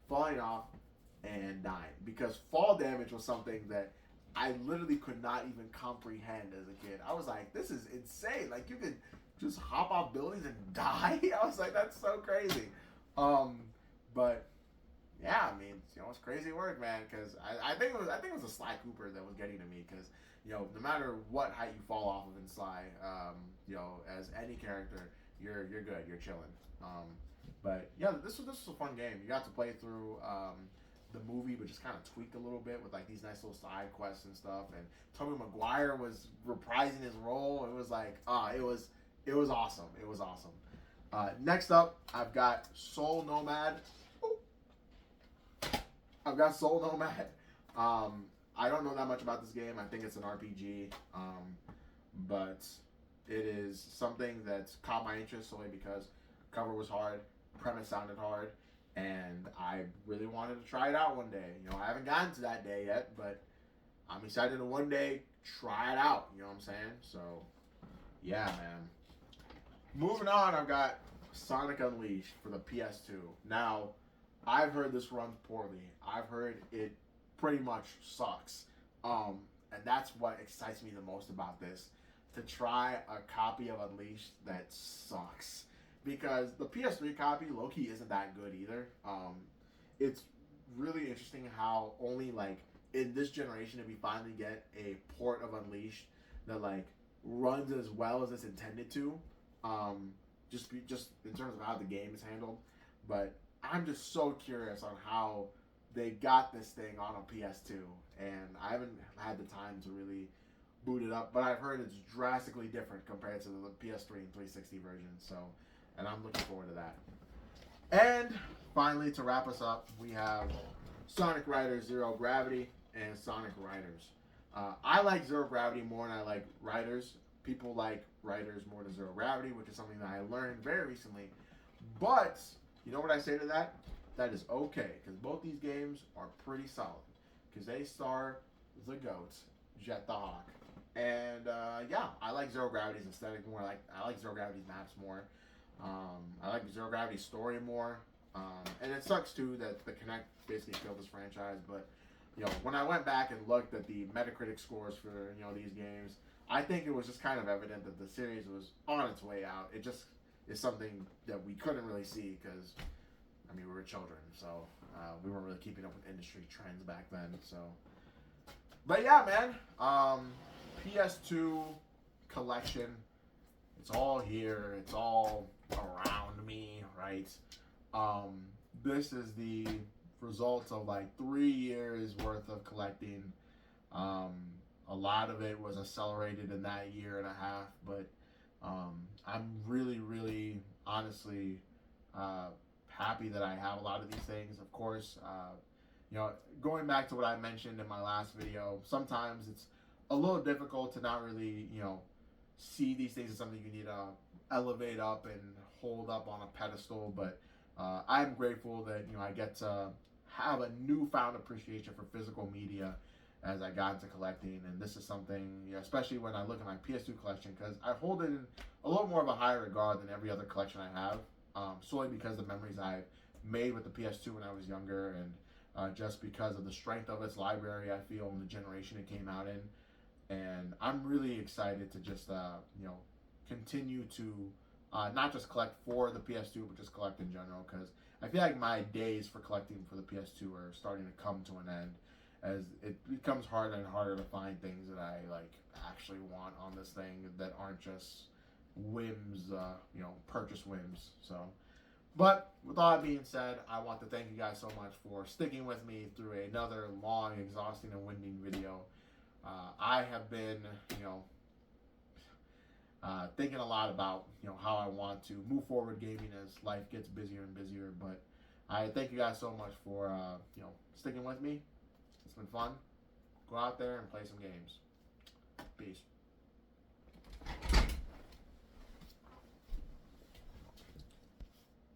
falling off, and dying. Because fall damage was something that I literally could not even comprehend as a kid. I was like, this is insane. Like, you could just hop off buildings and die. I was like, that's so crazy. But yeah, I mean, it's crazy work, man. Because I think it was a Sly Cooper that was getting to me. Because no matter what height you fall off of in Sly, as any character, you're good, you're chilling. But yeah, this was a fun game. You got to play through the movie, but just kind of tweaked a little bit with like these nice little side quests and stuff. And Tobey Maguire was reprising his role. It was like, it was awesome. It was awesome. Next up, I've got Soul Nomad. I don't know that much about this game. I think it's an RPG, but it is something that's caught my interest solely because cover was hard, premise sounded hard, and I really wanted to try it out one day. I haven't gotten to that day yet, but I'm excited to one day try it out. You know what I'm saying? So, yeah, man. Moving on, I've got Sonic Unleashed for the PS2. Now, I've heard this runs poorly. I've heard it pretty much sucks. And that's what excites me the most about this. To try a copy of Unleashed that sucks. because the PS3 copy, low-key, isn't that good either. It's really interesting how only like in this generation did we finally get a port of Unleashed that like runs as well as it's intended to. Just in terms of how the game is handled, but I'm just so curious on how they got this thing on a PS2, and I haven't had the time to really boot it up, but I've heard it's drastically different compared to the PS3 and 360 version. So, and I'm looking forward to that. And finally, to wrap us up, we have Sonic Riders Zero Gravity and Sonic Riders. I like Zero Gravity more than I like Riders. People like Riders more than Zero Gravity, which is something that I learned very recently. But you know what I say to that? That is okay, because both these games are pretty solid. Because they star the GOAT, Jet the Hawk. And yeah, I like Zero Gravity's aesthetic more. I like Zero Gravity's maps more. I like Zero Gravity's story more. And it sucks too that the Kinect basically killed this franchise. But you know, when I went back and looked at the Metacritic scores for these games, I think it was just kind of evident that the series was on its way out. It just is something that we couldn't really see because, I mean, we were children, so we weren't really keeping up with industry trends back then. So, but yeah, man, PS2 collection. It's all here. It's all around me, right? This is the result of like 3 years worth of collecting. A lot of it was accelerated in that year and a half, but I'm really, really, honestly happy that I have a lot of these things. Of course, going back to what I mentioned in my last video, sometimes it's a little difficult to not really, see these things as something you need to elevate up and hold up on a pedestal. But I'm grateful that I get to have a newfound appreciation for physical media as I got into collecting, and this is something, especially when I look at my PS2 collection, because I hold it in a little more of a higher regard than every other collection I have, solely because of the memories I made with the PS2 when I was younger, and just because of the strength of its library, I feel, and the generation it came out in. And I'm really excited to just, continue to not just collect for the PS2, but just collect in general, because I feel like my days for collecting for the PS2 are starting to come to an end, as it becomes harder and harder to find things that I actually want on this thing that aren't just whims, purchase whims. So, but with all that being said, I want to thank you guys so much for sticking with me through another long, exhausting, and winding video. I have been, thinking a lot about, how I want to move forward gaming as life gets busier and busier. But I thank you guys so much for, sticking with me. It's been fun. Go out there and play some games. Peace.